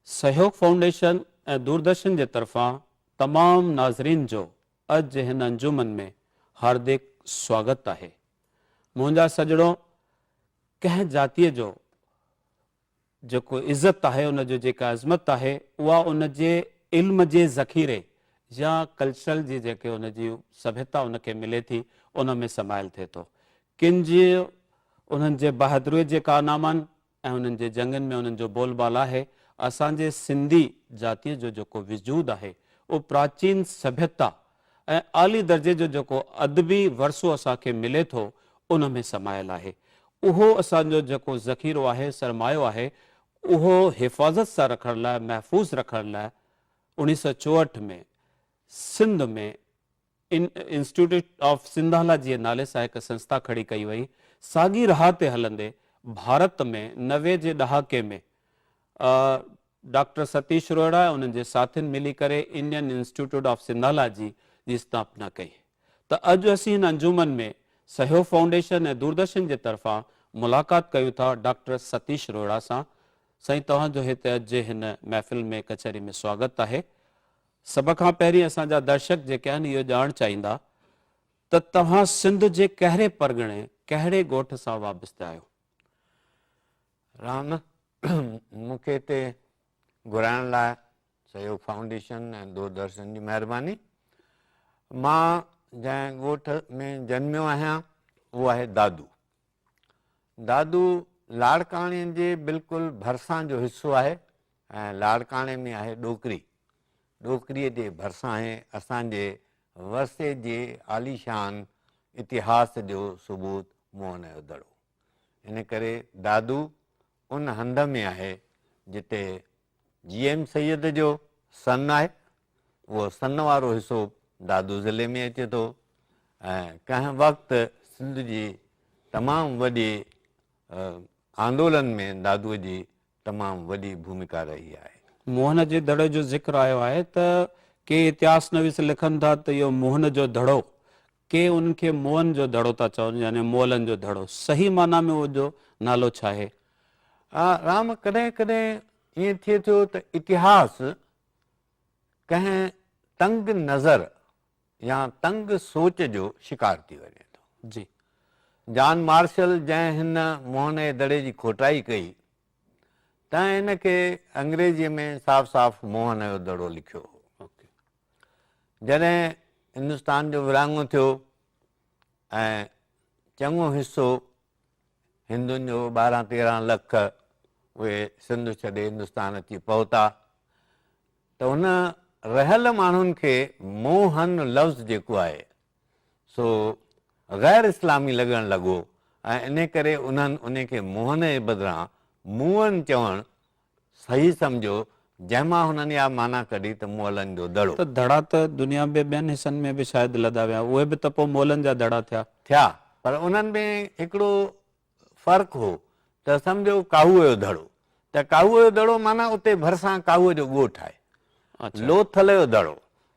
सहयोग फाउंडेशन ऐं दूरदर्शन जे तरफ़ां तमाम नाज़रीन जो अॼु हिन अंजुमन में हार्दिक स्वागत आहे। मुंहिंजा सजणो, कंहिं जातीअ जो जेको इज़त आहे, उन जो जेका अज़मत आहे, उहा उन जे इल्म जे ज़ख़ीरे या कल्चरल जी जेके उन जी सभ्यता उनखे मिले थी, उन में समायल थिए थो। किन जी उन्हनि जे बहादुरीअ जे कारनामनि ऐं उन्हनि जे जंगनि में उन्हनि जो बोलबाला आहे। असांजे सिंधी जातीअ जो जेको वजूद आहे, उहो प्राचीन सभ्यता ऐं आली दर्जे जो जेको अदबी वरसो असांखे मिले थो, उन में समायल आहे। उहो असांजो जेको ज़ख़ीरो आहे, सरमायो आहे, उहो हिफ़ाज़त सां रखण लाइ, महफ़ूज़ रखण लाइ 1964 में सिंध में इंस्टीट्यूट ऑफ सिंधाला जे नाले सां हिकु संस्था खड़ी कई वई। साॻी राह ते हलंदे भारत में 90 जे ॾहाके में डॉक्टर सतीश रोहिड़ा ऐं उन्हनि जे साथियुनि मिली करे इंडियन इंस्टीट्यूट ऑफ सिंधाला जी स्थापना कई। त अॼु असीं हिन अंजुमन में सहयोग फाउंडेशन ऐं दूरदर्शन जे तरफ़ां मुलाक़ात कयूं था डॉक्टर सतीश रोहिड़ा सां। साईं, तव्हांजो हिते अॼु हिन महफ़िल में कचहरी में स्वागत आहे। सभ खां पहिरीं असांजा दर्शक जेके आहिनि इहो ॼाणणु चाहींदा त तव्हां सिंध जे कहिड़े परगिणे, कहिड़े ॻोठ सां वाबस्ता आहियो? राम, मूंखे हिते घुराइण लाइ सहयोग फाउंडेशन ऐं दूरदर्शन जी महिरबानी। मां जंहिं ॻोठ में जन्मियो आहियां उहो आहे दादू। दादू लाड़काणे जे बिल्कुलु भरिसां जो हिसो आहे ऐं लाड़काणे में आहे ॾोकरी। ॾोकरीअ जे भरिसां आहे असांजे वरसे जे आलीशान इतिहास जो सबूत मोहन जो दड़ो। इन करे दादू उन हंध में आहे जिते GM सैयद जो सन आहे। उहो सन वारो हिसो दादू ज़िले में अचे थो ऐं कंहिं वक़्तु सिंध जी तमामु वॾी आंदोलन में दादूअ जी तमामु वॾी भूमिका रही आहे। मोहन जे दड़े जो ज़िक्र आयो आहे त के इतिहास नवीस लिखनि था त इहो मोहन जो दड़ो, के उनखे मोहन जो दड़ो था चवनि, यानी मोहलन जो दड़ो। सही माना में उहो जो नालो छा आहे? राम, कॾहिं कॾहिं ईअं थिए थो त इतिहास कंहिं तंग नज़र या तंग सोच जो शिकार थी वञे थो। जी, जॉन मार्शल जंहिं हिन मोहन जे दड़े जी खोटाई कई त हिनखे अंग्रेजीअ में साफ़ साफ़ मोहन जो दड़ो लिखियो हो। जॾहिं हिंदुस्तान जो विरहाङो थियो ऐं चङो हिसो हिंदुनि जो 12-13 लख उहे सिंध छॾे हिंदुस्तान अची पहुता त हुन रहियल माण्हुनि खे मोहन लफ़्ज़ जेको आहे सो ग़ैर इस्लामी लॻणु लॻो ऐं इन करे उन्हनि उनखे मोहन जे बदिरां मुअन चवणु सही सम्झो, जंहिंमां हुननि इहा माना कढी त मोहलनि जो दड़ो। त दड़ा त दुनिया में ॿियनि हिसनि में बि शायदि लधा विया, उहे बि त पोइ मोहलन जा दड़ा थिया। पर उन्हनि में हिकिड़ो फ़र्क़ु हो त सम्झो काहूअ जो दड़ो, त काहूअ जो दड़ो माना उते भरिसां काहूअ जो ॻोठु आहे। लोथल जो दड़ो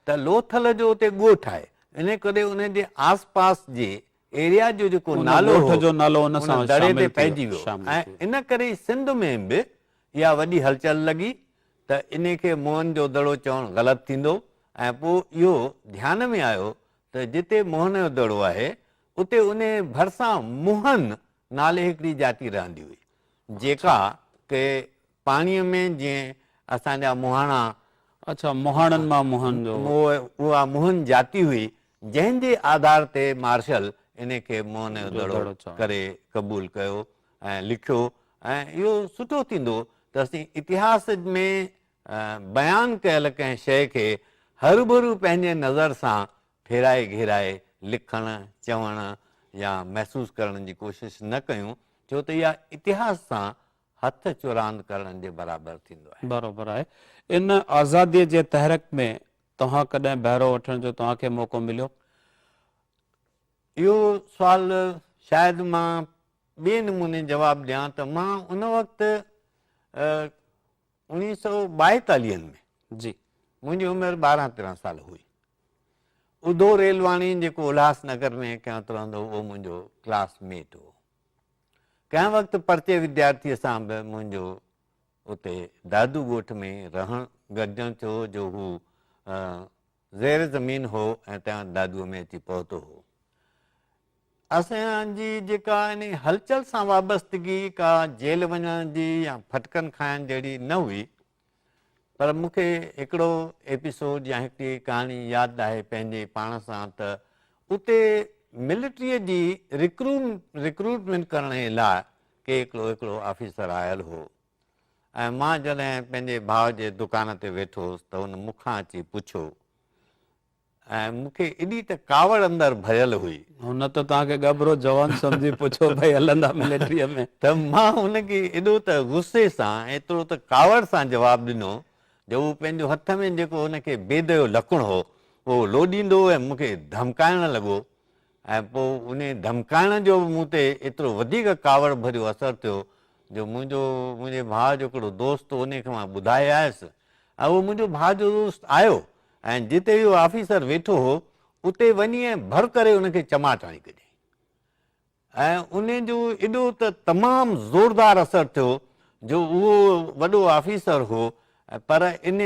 त लोथल जो उते ॻोठु आहे, इन करे उन जे आस पास जे एरिया जो जेको नालो हो दड़े ते पइजी वियो ऐं इन करे सिंध में बि इहा वॾी हलचल लॻी त इन खे मोहन जो दड़ो चवणु ग़लति थींदो ऐं पोइ इहो ध्यान में आयो त जिते मोहन जो दड़ो आहे उते उन भरिसां मोहन नाले हिकिड़ी जाति रहंदी हुई, जेका के पाणीअ में जीअं असांजा मुहाणा, मुहाणनि मां मोहन जो, उहा मोहन जाति हुई जंहिंजे आधार ते मार्शल इन खे मोहन जो दड़ो करे क़बूल कयो ऐं लिखियो। ऐं इहो सुठो थींदो त असीं इतिहास में बयानु कयल कंहिं शइ खे हरूभरू पंहिंजे नज़र सां फेराए घेराए लिखणु, चवणु या महसूसु करण जी कोशिशि न कयूं, छो त इहा इतिहास सां हथ चुरांद करण जे बराबरि थींदो आहे। बराबरि आहे। इन आज़ादीअ जे तहरीक में तव्हां कॾहिं बहिरो वठण जो तव्हांखे मौक़ो मिलियो? इहो सुवाल शायदि मां ॿिए नमूने जवाबु ॾियां त मां उन वक़्तु 1942 में जी मुंहिंजी उमिरि 12-13 साल हुई। उधो रेलवाणी जेको उल्हासनगर में कंहिं रहंदो उहो मुंहिंजो क्लासमेट हो। कंहिं वक़्तु परचे विद्यार्थीअ सां बि मुंहिंजो उते दादू ॻोठ में रहण गॾिजण थियो जो हू ज़ेर ज़मीन हो ऐं तंहिं दादूअ में अची पहुतो हो। असांजी जेका इन हलचल सां वाबस्तगी का जेल वञण जी या फटकनि खाइण जहिड़ी न हुई, पर मूंखे हिकिड़ो एपिसोड या हिकिड़ी कहाणी यादि आहे पंहिंजे पाण सां त उते मिलिट्रीअ जी रिक्रूटमेंट करण जे लाइ के हिकिड़ो ऑफिसर आयल हो ऐं मां जॾहिं पंहिंजे भाउ जे दुकान ते वेठो हुउसि त हुन मूंखां अची पुछियो ऐं मूंखे एॾी त कावड़ अंदरि भरियल हुई हुन त तव्हांखे गबरो जवान सम्झी पुछो भई हलंदा मिलिट्रीअ में। त मां हुनखे एॾो त गुस्से सां एतिरो त कावड़ सां जवाबु ॾिनो जो हू पंहिंजो हथ में जेको हुनखे बेद जो लकुण हो उहो लोॾींदो ऐं मूंखे धमकाइण लॻो ऐं पोइ उन धमकाइण जो मूं ते एतिरो वधीक कावड़ भरियो असरु थियो जो मुंहिंजे भाउ जो हिकिड़ो दोस्त उनखे मां ॿुधाए आयुसि ऐं उहो मुंहिंजो भाउ जो दोस्त आयो ऐं जिते इहो ऑफिसर वेठो हो उते वञी ऐं भर करे उनखे चमाट हणी कढी ऐं उन जो एॾो त तमामु ज़ोरदार असरु थियो जो उहो वॾो ऑफिसर हो, पर इन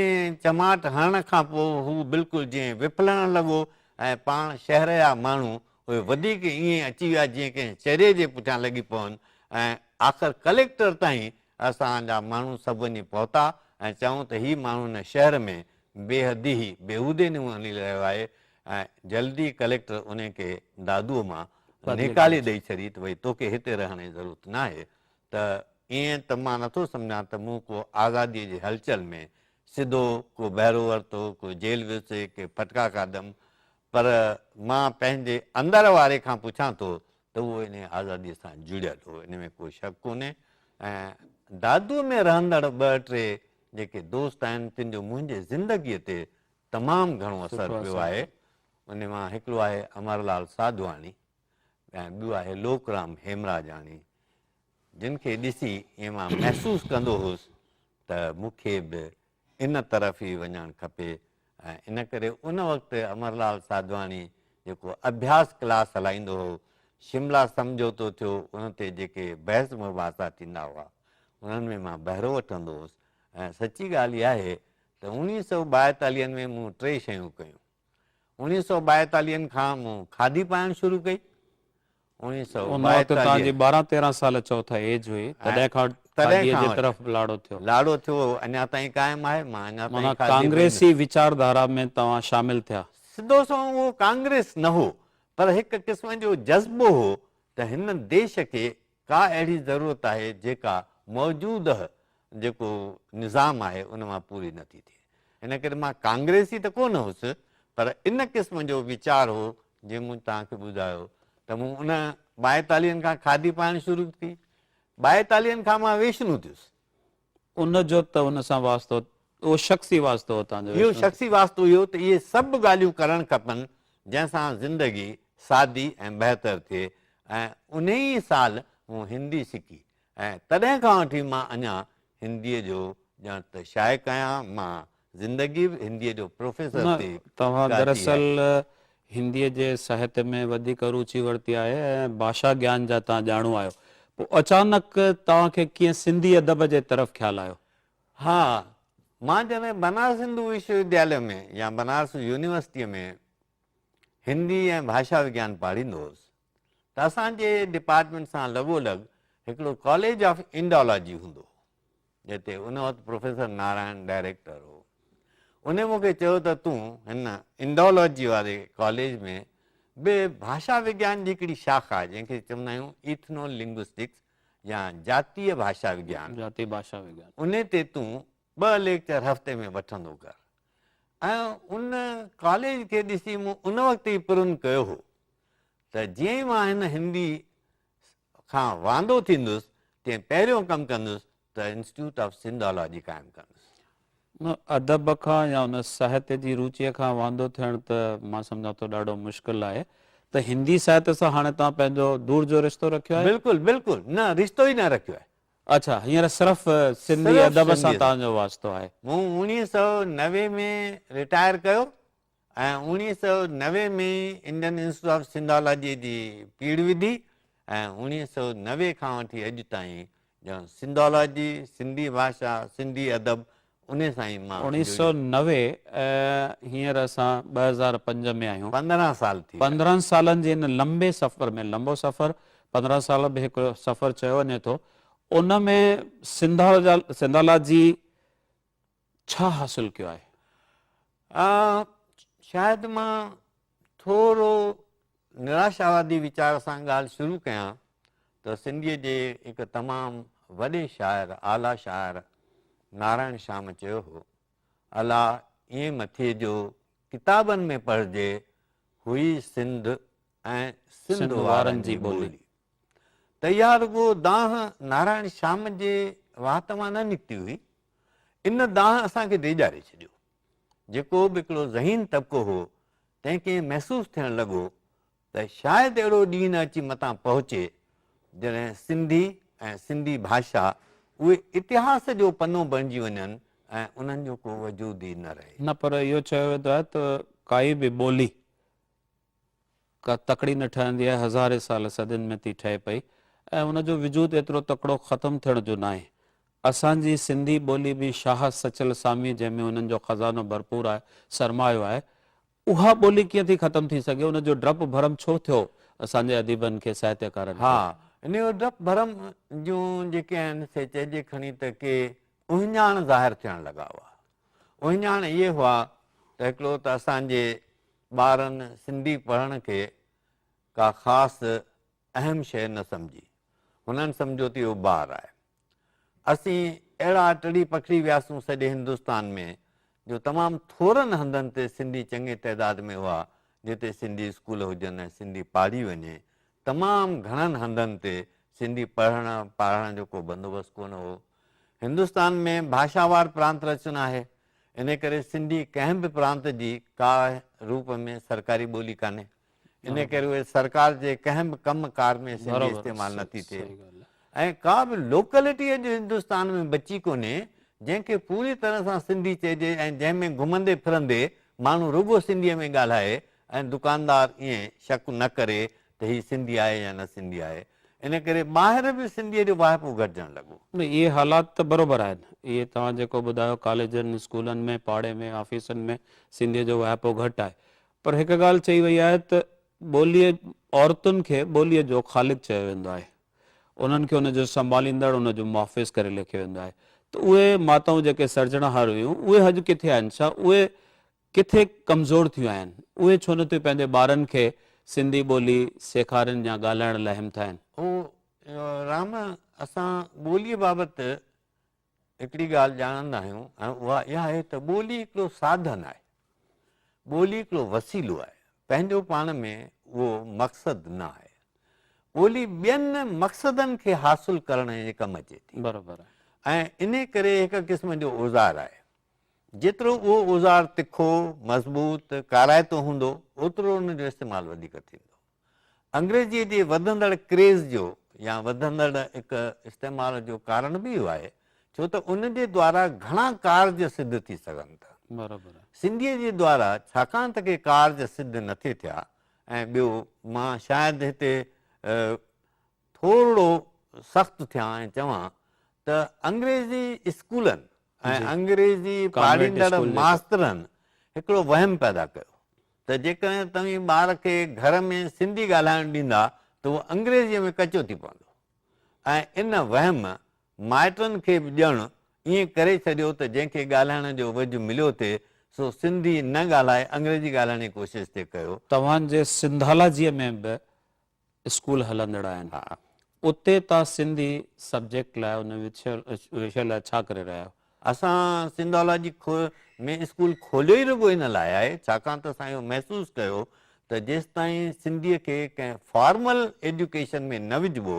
चमाट हणण खां पोइ हू बिल्कुलु जीअं विफलण लॻो ऐं पाण शहर जा माण्हू उहे वधीक ईअं अची विया जीअं कंहिं चेरे जे पुठियां लॻी पवनि ऐं आख़िर कलेक्टर ताईं असांजा माण्हू सभु वञी पहुता ऐं चऊं त हीउ माण्हू हिन शहर में बेहदी ई बेहूदे न हली रहियो आहे ऐं जल्दी कलेक्टर उनखे दादूअ मां निकाली ॾेई छॾी त भई तोखे हिते रहण जी ज़रूरत न आहे। त ईअं त मां नथो सम्झां त मूं को आज़ादीअ जी हलचल में सिधो को बहिरो वरितो, को जेल वियुसि, के फटका खाधमि, पर मां पंहिंजे अंदर वारे खां पुछां थो त उहो इन आज़ादीअ सां जुड़ियल हो, इन में कोई शक कोन्हे। ऐं दादूअ में रहंदड़ ॿ टे जेके दोस्त आहिनि तिन जो मुंहिंजे ज़िंदगीअ ते तमामु घणो असरु पियो आहे। उन मां हिकिड़ो आहे अमरलाल साधवाणी ऐं ॿियो आहे लोकराम हेमराजाणी, जिन खे ॾिसी ईअं मां महसूसु कंदो हुउसि त मूंखे बि इन तरफ़ ई वञणु खपे। ऐं इन करे उन वक़्तु अमरलाल साधवाणी जेको अभ्यास क्लास हलाईंदो हो, शिमला समझौतो थियो, उन ते जेके बहस मुबासा थींदा हुआ उन्हनि में मां बहिरो वठंदो हुउसि। ऐं सची ॻाल्हि इहा आहे त 1942 में मूं 3 शयूं कयूं। 1942 खां मूं खादी पाइणु शुरू कई। 12-13 साल चौथा एज हुई तॾहिं खां लाड़ो थियो अञा ताईं क़ाइमु आहे। मां अञा ताईं कांग्रेसी विचारधारा में तव्हां शामिल थिया? सिधो सो उहो कांग्रेस न हो, पर हिकु क़िस्म जो जज़्बो हो त हिन देश खे का अहिड़ी ज़रूरत आहे जेका मौजूदु जेको निज़ाम आहे उन मां पूरी नथी थिए। इन करे मां कांग्रेसी त कोन हुउसि, पर इन क़िस्म जो वीचार हो जीअं मूं तव्हांखे ॿुधायो त मूं उन 42 खां खादी पाइणु शुरू कई। 42 खां मां वेश्नू थियुसि। उनजो त उन सां वास्तो उहो शख़्सी वास्तो हो तव्हांजो? इहो शख़्सी वास्तो इहो त इहे सभु ॻाल्हियूं करणु खपनि जंहिंसां ज़िंदगी सादी ऐं बहितर थिए। ऐं उन ई साल मूं हिंदी सिखी ऐं तॾहिं खां वठी मां अञा हिंदीअ जो ॼण त शाइक़ु आहियां। मां ज़िंदगी बि हिंदीअ जो प्रोफेसर थी। तव्हां दरअसल हिंदीअ जे साहित्य में वधीक रुचि वरिती आहे ऐं भाषा ज्ञान जा तव्हां ॼाणू आहियो, पोइ अचानक तव्हांखे कीअं सिंधी अदब जे तरफ़ ख़्यालु आयो? हा, मां जॾहिं बनारस हिंदू विश्वविद्यालय में या बनारस यूनिवर्सिटीअ में हिंदी ऐं भाषा विज्ञान पढ़ींदो हुउसि त असांजे डिपार्टमेंट सां लॻोलॻि हिकिड़ो कॉलेज ऑफ इंडोलॉजी हूंदो हो, जिते उन वक़्तु प्रोफेसर नारायण डायरेक्टर हो। उन मूंखे चयो त तूं हिन इंडोलॉजी वारे कॉलेज में बि भाषा विज्ञान जी हिकिड़ी शाखा आहे जंहिंखे चवंदा आहियूं इथनो लिंग्विस्टिक्स या जातीय भाषा विज्ञान, जातीय भाषा विज्ञान, उन ते तूं 2 लेक्चर हफ़्ते में वठंदो कर। ऐं उन कॉलेज खे ॾिसी मूं उन वक़्तु ई पुरन कयो हो त जीअं ई मां हिन हिंदी खां वांदो थींदुसि तीअं पहिरियों कमु कंदुसि त इंस्टीट्यूट ऑफ सिंधोलॉजी क़ाइमु कंदुसि। अदब खां या उन साहित्य जी रुचीअ खां वांदो थियणु त मां सम्झां थो ॾाढो मुश्किल आहे। त हिंदी साहित्य सां हाणे तव्हां पंहिंजो दूर जो रिश्तो रखियो आहे? बिल्कुलु बिल्कुलु न, रिश्तो ई न रखियो आहे। अच्छा, हींअर सिर्फ़ सिंधी अदब सां तव्हांजो वास्तो आहे? मूं 1990 में रिटायर कयो ऐं 1990 में इंडियन इंस्टीट्यूट ऑफ सिंधोलॉजी जी पीढ़ विधी ऐं 1990 खां वठी अॼु ताईं ॼण सिंधोलॉजी, सिंधी भाषा, सिंधी अदब, उन सां ई मां 1990 हींअर असां 2005 में आहियूं। 15 साल थी 15 सालनि जे हिन लंबे सफ़र में, लंबो सफ़र 15 साल में हिकिड़ो सफ़र चयो वञे थो, उन में सिंधोलॉजी छा हासिल कयो आहे? शायदि मां थोरो निराशावादी वीचार सां ॻाल्हि शुरू कयां त सिंधीअ जे हिकु तमामु वॾे शाइर, आला शाइर नारायण श्याम चयो हो, अला ईअं मथे जो किताबनि में पढ़जे हुई सिंध ऐं सिंध वारनि जी ॿोली। त इहा रुॻो दांह नारायण श्याम जे वात मां न निकिती हुई, इन दांह असांखे ॾेॼारे छॾियो। जेको बि हिकिड़ो ज़हीन तबिको हो, तंहिंखे महसूसु थियणु लॻो त शायदि अहिड़ो ॾींहुं न अची मथां पहुचे जॾहिं सिंधी ऐं सिंधी भाषा उहे इतिहास जो पनो बणिजी वञनि ऐं उन्हनि जो को वजूद ई न रहे। न, पर इहो चयो वेंदो आहे त काई बि ॿोली का तकड़ी न ठहंदी आहे, हज़ारे साल सदियुनि में थी ठहे पई ऐं उनजो वजूद एतिरो तकिड़ो ख़तमु थियण जो न आहे। असांजी सिंधी ॿोली बि शाह सचल सामी, जंहिंमें उन्हनि जो ख़ज़ानो भरपूर आहे, सरमायो आहे, उहा ॿोली कीअं थी ख़तमु थी सघे? उनजो डपु भरम छो थियो असांजे अदीबनि खे, साहित्यकारनि खे? हा, इन जो डपु भरम जूं जेके आहिनि से चइजे खणी त के उहिञाण ज़ाहिर थियणु लॻा हुआ। उहिञाण इहे हुआ त हिकिड़ो त असांजे ॿारनि सिंधी पढ़ण खे का ख़ासि अहम शइ न सम्झी, हुननि सम्झो त इहो ॿार आहे। असीं अहिड़ा टड़ी पखड़ी वियासीं सॼे हिंदुस्तान में जो तमामु थोरनि हंधनि ते सिंधी चङे तइदाद में हुआ जिते सिंधी स्कूल हुजनि ऐं सिंधी पाढ़ी वञे। तमामु घणनि हंधनि ते सिंधी पढ़ण पाढ़ण जो को बंदोबस्तु कोन हो। हिंदुस्तान में भाषावार प्रांत रचना आहे, इन करे सिंधी कंहिं बि प्रांत जी का रूप में सरकारी ॿोली कान्हे, इन करे उहे सरकार जे कंहिं बि कम कार में सिंधी इस्तेमालु नथी थिए। ऐं का बि लोकेलिटी अॼु हिंदुस्तान में बची कोन्हे जंहिंखे पूरी तरह सां सिंधी चइजे ऐं जंहिंमें घुमंदे फिरंदे माण्हू रुॻो सिंधीअ में ॻाल्हाए ऐं दुकानदार ईअं शक न करे त हीअ सिंधी आहे या न सिंधी आहे। इन करे ॿाहिरि बि सिंधीअ जो वाहिपो घटिजणु लॻो। इहे हालात त बराबरि आहिनि, इहे तव्हां जेको ॿुधायो कॉलेजनि, स्कूलनि में, पाड़े में, ऑफिसनि में सिंधीअ जो वाहिपो घटि आहे। पर हिकु ॻाल्हि चई वई आहे त ॿोलीअ, औरतुनि खे ॿोलीअ जो ख़ालिक चयो वेंदो आहे, उन्हनि खे उनजो संभालींदड़, उनजो मुहाफ़िज़ करे लिखियो वेंदो आहे। त उहे माताऊं जेके सर्जणहार हुयूं, उहे अॼु किथे आहिनि? छा उहे किथे कमज़ोर थियूं आहिनि? उहे छो नथियूं पंहिंजे ॿारनि खे सिंधी ॿोली सेखारनि या ॻाल्हाइण लाइ हिमथाइनि? राम, असां ॿोलीअ बाबति हिकिड़ी ॻाल्हि ॼाणंदा आहियूं ऐं उहा इहा आहे त ॿोली हिकिड़ो साधन आहे, ॿोली हिकिड़ो वसीलो आहे, पंहिंजो पाण में उहो मक़सदु न आहे। ॿोली ॿियनि मक़सदनि खे हासिलु करण जे कमु अचे थी। बराबरि आहे। ऐं इन करे हिकु क़िस्म जो औज़ार आहे। जेतिरो उहो औज़ार तिखो, मज़बूत, काराइतो हूंदो, ओतिरो उनजो इस्तेमालु वधीक थींदो। अंग्रेजीअ जे वधंदड़ क्रेज़ जो या वधंदड़ हिकु इस्तेमाल जो कारण बि इहो आहे छो त उनजे द्वारा घणा कार्य सिद्ध थी सघनि था। बराबरि आहे। सिंधीअ जे द्वारा छाकाणि त के कार्य सिद्ध न थिए थिया। ऐं ॿियो, मां शायदि हिते थोरो सख़्तु थियां ऐं चवां त अंग्रेज़ी स्कूलनि ऐं अंग्रेज़ी पाढ़ींदड़ मास्तरनि हिकिड़ो वहम पैदा कयो त जेकॾहिं तव्हीं ॿार खे घर में सिंधी ॻाल्हाइणु ॾींदा त उहो अंग्रेज़ीअ में कचो थी पवंदो। ऐं इन वहम माइटनि खे बि ॼण ईअं करे छॾियो त जंहिंखे ॻाल्हाइण जो वेझो मिलियो थिए सो सिंधी न ॻाल्हाए अंग्रेज़ी ॻाल्हाइण जी कोशिशि थिए कयो। तव्हांजे सिंधालाजीअ में बि स्कूल हलंदड़ आहिनि, हा, उते तव्हां सिंधी सब्जेक्ट लाइ, उन विषय लाइ छा करे रहिया आहियो? असां सिंधोलॉजी में स्कूल खोलियो ई रुॻो इन लाइ आहे छाकाणि त असां इहो महसूसु कयो त जेसिताईं सिंधीअ खे कंहिं फॉर्मल एजुकेशन में न विझिबो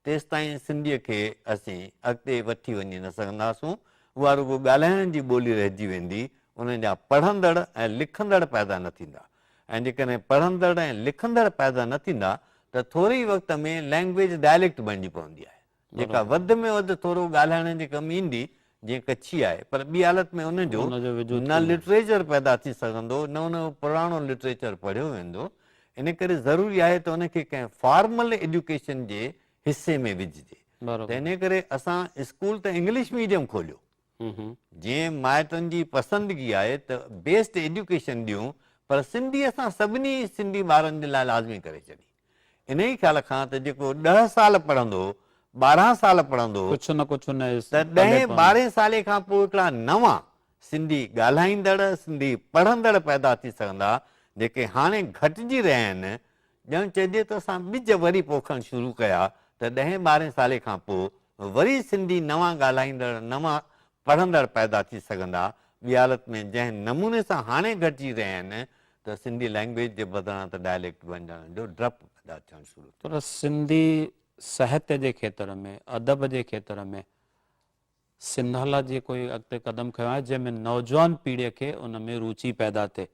तेसिताईं सिंधीअ खे असीं अॻिते वठी वञी न सघंदासूं। उहा रुॻो ॻाल्हाइण जी ॿोली रहिजी वेंदी, उन जा पढ़ंदड़ ऐं लिखंदड़ पैदा न थींदा। ऐं जेकॾहिं पढ़ंदड़ ऐं लिखंदड़ पैदा न थींदा त थोरे ई वक़्त में लैंग्वेज डायलेक्ट बणिजी पवंदी आहे, जेका वधि में वधि थोरो ॻाल्हाइण जे कमु ईंदी, जीअं कच्छी आहे, पर ॿी हालत में उनजो न लिटरेचर पैदा थी सघंदो, न उन पुराणो लिटरेचर पढ़ियो वेंदो। इन करे ज़रूरी आहे त उनखे कंहिं फॉर्मल एजुकेशन जे हिसे में विझिजे। त बराबरि इन करे असां स्कूल त इंग्लिश मीडियम खोलियो, जीअं माइटनि जी पसंदगी आहे त बेस्ड एजुकेशन ॾियूं, पर सिंधी असां सभिनी सिंधी ॿारनि जे लाइ लाज़मी करे छॾी। इन ई ख़्याल खां त जेको 10 साल पढ़ंदो, 12 साल पढ़ंदो, कुझु न कुझु हुन त 10-12 साले खां पोइ हिकिड़ा नवां सिंधी ॻाल्हाईंदड़, सिंधी पढ़ंदड़ पैदा थी सघंदा, जेके हाणे घटिजी रहिया आहिनि। ॼण चइजे त असां ॿिज वरी पोखणु शुरू कया त 10-12 साले खां पोइ वरी सिंधी नवां ॻाल्हाईंदड़, नवां पढ़ंदड़ पैदा थी सघंदा। ॿी हालत में जंहिं नमूने सां हाणे घटिजी रहिया आहिनि त सिंधी लैंग्वेज जे बदिरां त डायलेक्ट बणजण जो डपु पैदा थियणु शुरू थियो। पर सिंधी साहित्य जे खेत्र में, अदब जे खेत्र में सिंधाला जी कोई अॻिते क़दम खयो आहे जंहिंमें नौजवान पीढ़ीअ खे उन में रुचि पैदा थिए,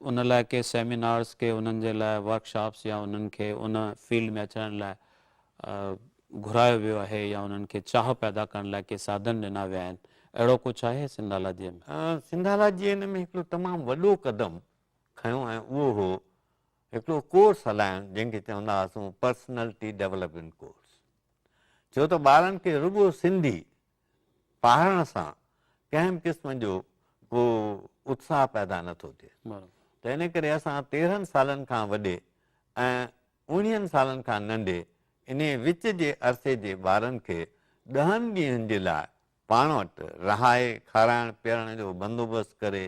उन लाइ के सेमिनार्स के उन्हनि जे लाइ वर्कशॉप्स या उन्हनि खे उन फील्ड में अचण लाइ घुरायो वियो आहे या उन्हनि खे चाह पैदा करण लाइ के साधन ॾिना विया आहिनि, अहिड़ो कुझु आहे सिंधाला जी में? सिंधाला जी हिन में हिकिड़ो तमामु वॾो क़दम खयो ऐं उहो हो हिकिड़ो कोर्स हलाइणु, जंहिंखे चवंदा हुआसीं पर्सनैलिटी डेवलपमेंट कोर्स। छो त ॿारनि खे रुॻो सिंधी पढ़ण सां कंहिं बि क़िस्म जो को उत्साह पैदा नथो थिए। त इन करे असां 13 सालनि खां वॾे ऐं 19 सालनि खां नंढे इन विच जे अरसे जे ॿारनि खे 10 ॾींहंनि जे लाइ पाण वटि रहाए खाराइण पीआरण जो बंदोबस्तु करे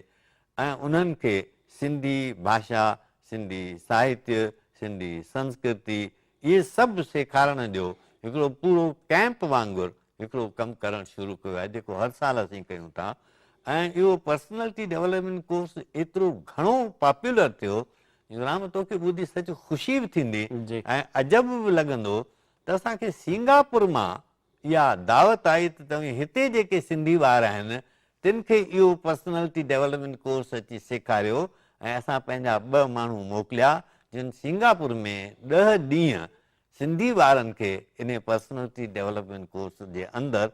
ऐं उन्हनि खे सिंधी भाषा, सिंधी साहित्य, सिंधी संस्कृति इहे सभु सेखारण जो हिकिड़ो पूरो कैंप वांगुरु हिकिड़ो कमु करणु शुरू कयो आहे, जेको हर साल असीं कयूं था। ऐं इहो पर्सनैलिटी डेवलपमेंट कोर्स एतिरो घणो पॉपुलर थियो, राम तोखे ॿुधी सच ख़ुशी बि थींदी ऐं अजब बि लॻंदो त असांखे सिंगापुर मां इहा दावत आई त तव्हां हिते जेके सिंधी ॿार आहिनि तिन खे इहो पर्सनैलिटी डेवलपमेंट कोर्स अची सेखारियो। ऐं असां पंहिंजा 2 माण्हू मोकिलिया जिन सिंगापुर में 10 ॾींहं सिंधी ॿारनि खे इन पर्सनैलिटी डेवलपमेंट कोर्स जे अंदरि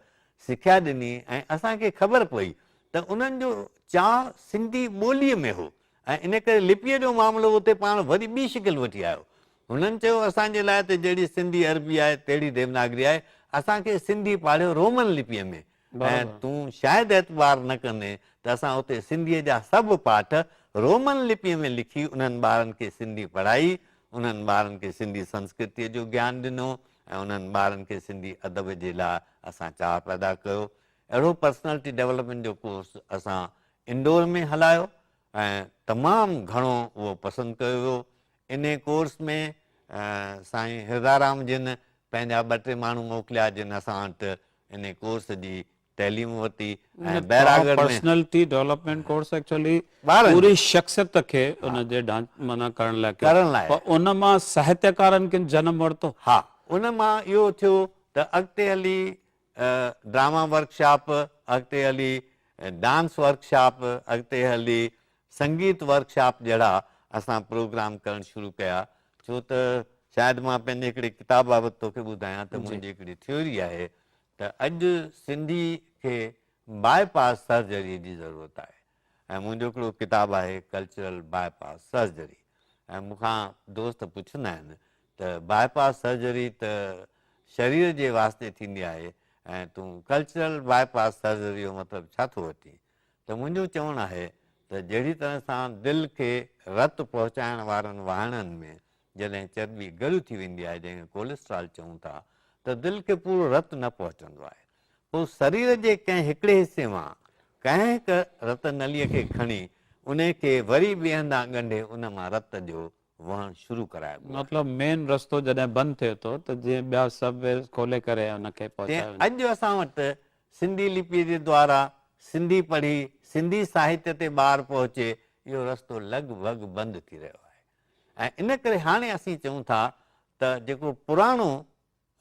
सिख्या ॾिनी ऐं असांखे ख़बर पई त उन्हनि जो चाह सिंधी ॿोलीअ में हो ऐं इन करे लिपीअ जो मामिलो उते पाण वरी ॿी शिकिल वठी आयो। हुननि चयो असांजे लाइ त जहिड़ी सिंधी अरबी आहे तहिड़ी देवनागरी आहे, असांखे सिंधी पाढ़ियो रोमन लिपीअ में, ऐं तूं शायदि एतबार न कंदे त असां उते सिंधीअ जा सभु पाठ रोमन लिपीअ में लिखी उन्हनि ॿारनि खे सिंधी पढ़ाई, उन्हनि ॿारनि खे सिंधी संस्कृतीअ जो ज्ञान ॾिनो ऐं उन्हनि ॿारनि खे सिंधी अदब जे लाइ असां चाह पैदा कयो। अहिड़ो पर्सनैलिटी डेवलपमेंट जो कोर्स असां इंदौर में हलायो ऐं तमामु घणो उहो पसंदि कयो वियो। इन कोर्स में साईं हिरदाराम जिन पंहिंजा 2-3 माण्हू मोकिलिया जिन असां वटि इन कोर्स जी तैलीम वरिती ऐं बैरागढ़ में पर्सनैलिटी डेवलपमेंट कोर्स एक्चुअली पूरी शख्सियत खे उन जे माना करण लाइ उन मां साहित्यकारनि खे जन्म वरितो। हा, उन मां इहो थियो त अॻिते हली ड्रामा वर्कशॉप, अॻिते हली डांस वर्कशॉप, अॻिते हली संगीत वर्कशॉप जहिड़ा असां प्रोग्राम करणु शुरू कया। छो त शायदि मां पंहिंजे हिकिड़ी किताब बाबति तोखे ॿुधायां त मुंहिंजी हिकिड़ी थ्योरी आहे त अॼु सिंधी खे बाईपास सर्जरी जी ज़रूरत आहे ऐं मुंहिंजो हिकिड़ो किताबु आहे कल्चरल बाईपास सर्जरी। ऐं मूंखां दोस्त पुछंदा आहिनि त बाईपास सर्जरी त शरीर जे वास्ते थींदी आहे ऐं तूं कल्चरल बाईपास सर्जरी जो मतिलबु छा थो वठी? त मुंहिंजो चवणु आहे त जहिड़ी तरह सां दिलि खे रत पहुचाइण वारनि वाहणनि में जॾहिं चर्बी गॾु थी वेंदी आहे, जंहिंखे कोलेस्ट्रॉल चऊं था, त दिलि खे पूरो रत न पहुचंदो आहे। पोइ शरीर जे कंहिं हिकिड़े हिसे मां कंहिं हिकु रत नलीअ खे खणी उन खे वरी ॿिए हंधा ॻंढे उन मां रत जो वहणु शुरू कराइबो। मतिलबु मेन रस्तो जॾहिं बंदि थिए थो त जीअं ॿिया सभु खोले करे उनखे पहुचायो। अॼु असां वटि सिंधी लिपीअ जे द्वारा सिंधी पढ़ी सिंधी साहित्य ते ॿार पहुचे, इहो रस्तो लॻभॻि बंदि थी रहियो आहे। ऐं इन करे हाणे असीं चऊं था त जेको पुराणो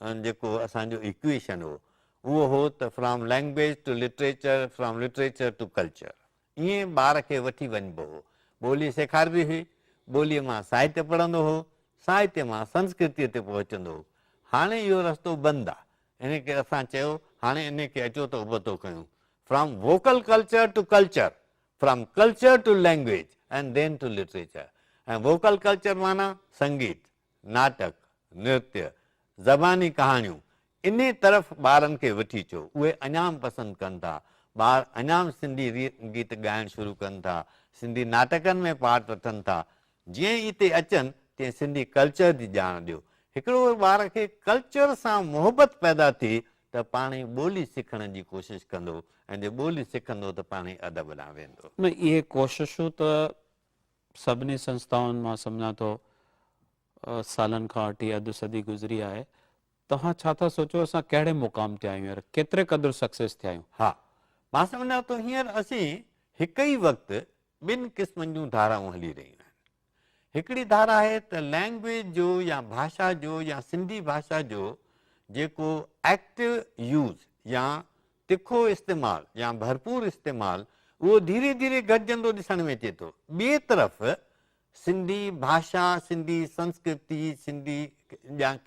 जेको असांजो इक्वेशन हो उहो हो त from language to literature, from literature to culture, ईअं ॿार खे वठी वञिबो हो। ॿोली सेखारबी हुई, ॿोलीअ मां साहित्य पढ़ंदो हो, साहित्य मां संस्कृतीअ ते पहुचंदो हो। हाणे इहो रस्तो बंदि आहे। इन करे असां चयो हाणे इन खे अचो त उबतो कयूं, from vocal culture to culture, from culture to language and then to literature. ऐं वोकल कल्चर माना संगीत, नाटक, नृत्य, ज़बानी कहाणियूं इन तरफ़ ॿारनि खे वठी अचो, उहे अञा पसंदि कनि था, ॿार अञा सिंधी गीत ॻाइणु शुरू कनि था, सिंधी नाटकनि में पार्ट वठनि था। जीअं ई हिते अचनि तीअं सिंधी कल्चर जी ॼाण ॾियो। हिकिड़ो ॿार खे कल्चर सां मोहबत पैदा थी त पाण ई ॿोली सिखण जी कोशिशि कंदो, ऐं जे ॿोली सिखंदो त पाण ई अदब ॾांहुं वेंदो। न इहे कोशिशूं त सभिनी संस्थाउनि मां सम्झां थो सालनि खां वठी अधु सदी गुज़री आहे। तव्हां छा था सोचो असां कहिड़े मुक़ाम ते आहियूं, केतिरे क़दुरु सक्सेस थिया आहियूं? हा, मां सम्झां थो हींअर असीं हिकु ई वक़्तु ॿिनि क़िस्मनि जूं धाराऊं हली रहियूं आहिनि। हिकिड़ी धारा आहे त लैंग्वेज जो या भाषा जो या सिंधी भाषा जो जेको एक्टिव यूज़ या तिखो इस्तेमालु या भरपूर इस्तेमालु उहो धीरे धीरे घटिजंदो ॾिसण में अचे थो। ॿिए तरफ़ सिंधी भाषा, सिंधी संस्कृति, सिंधी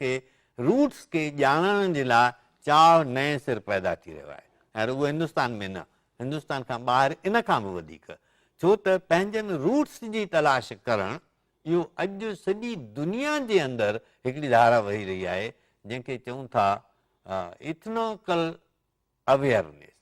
के रूट्स खे ॼाणण जे लाइ चाव नए सिर पैदा थी रहियो आहे, ऐं रुॻो हिंदुस्तान में न, हिंदुस्तान खां ॿाहिरि इन खां बि वधीक। छो त पंहिंजनि रूट्स जी तलाश करणु इहो अॼु सॼी दुनिया जे अंदरि हिकिड़ी धारा वही रही आहे, जंहिंखे चऊं था इथनोकल अवेयरनेस,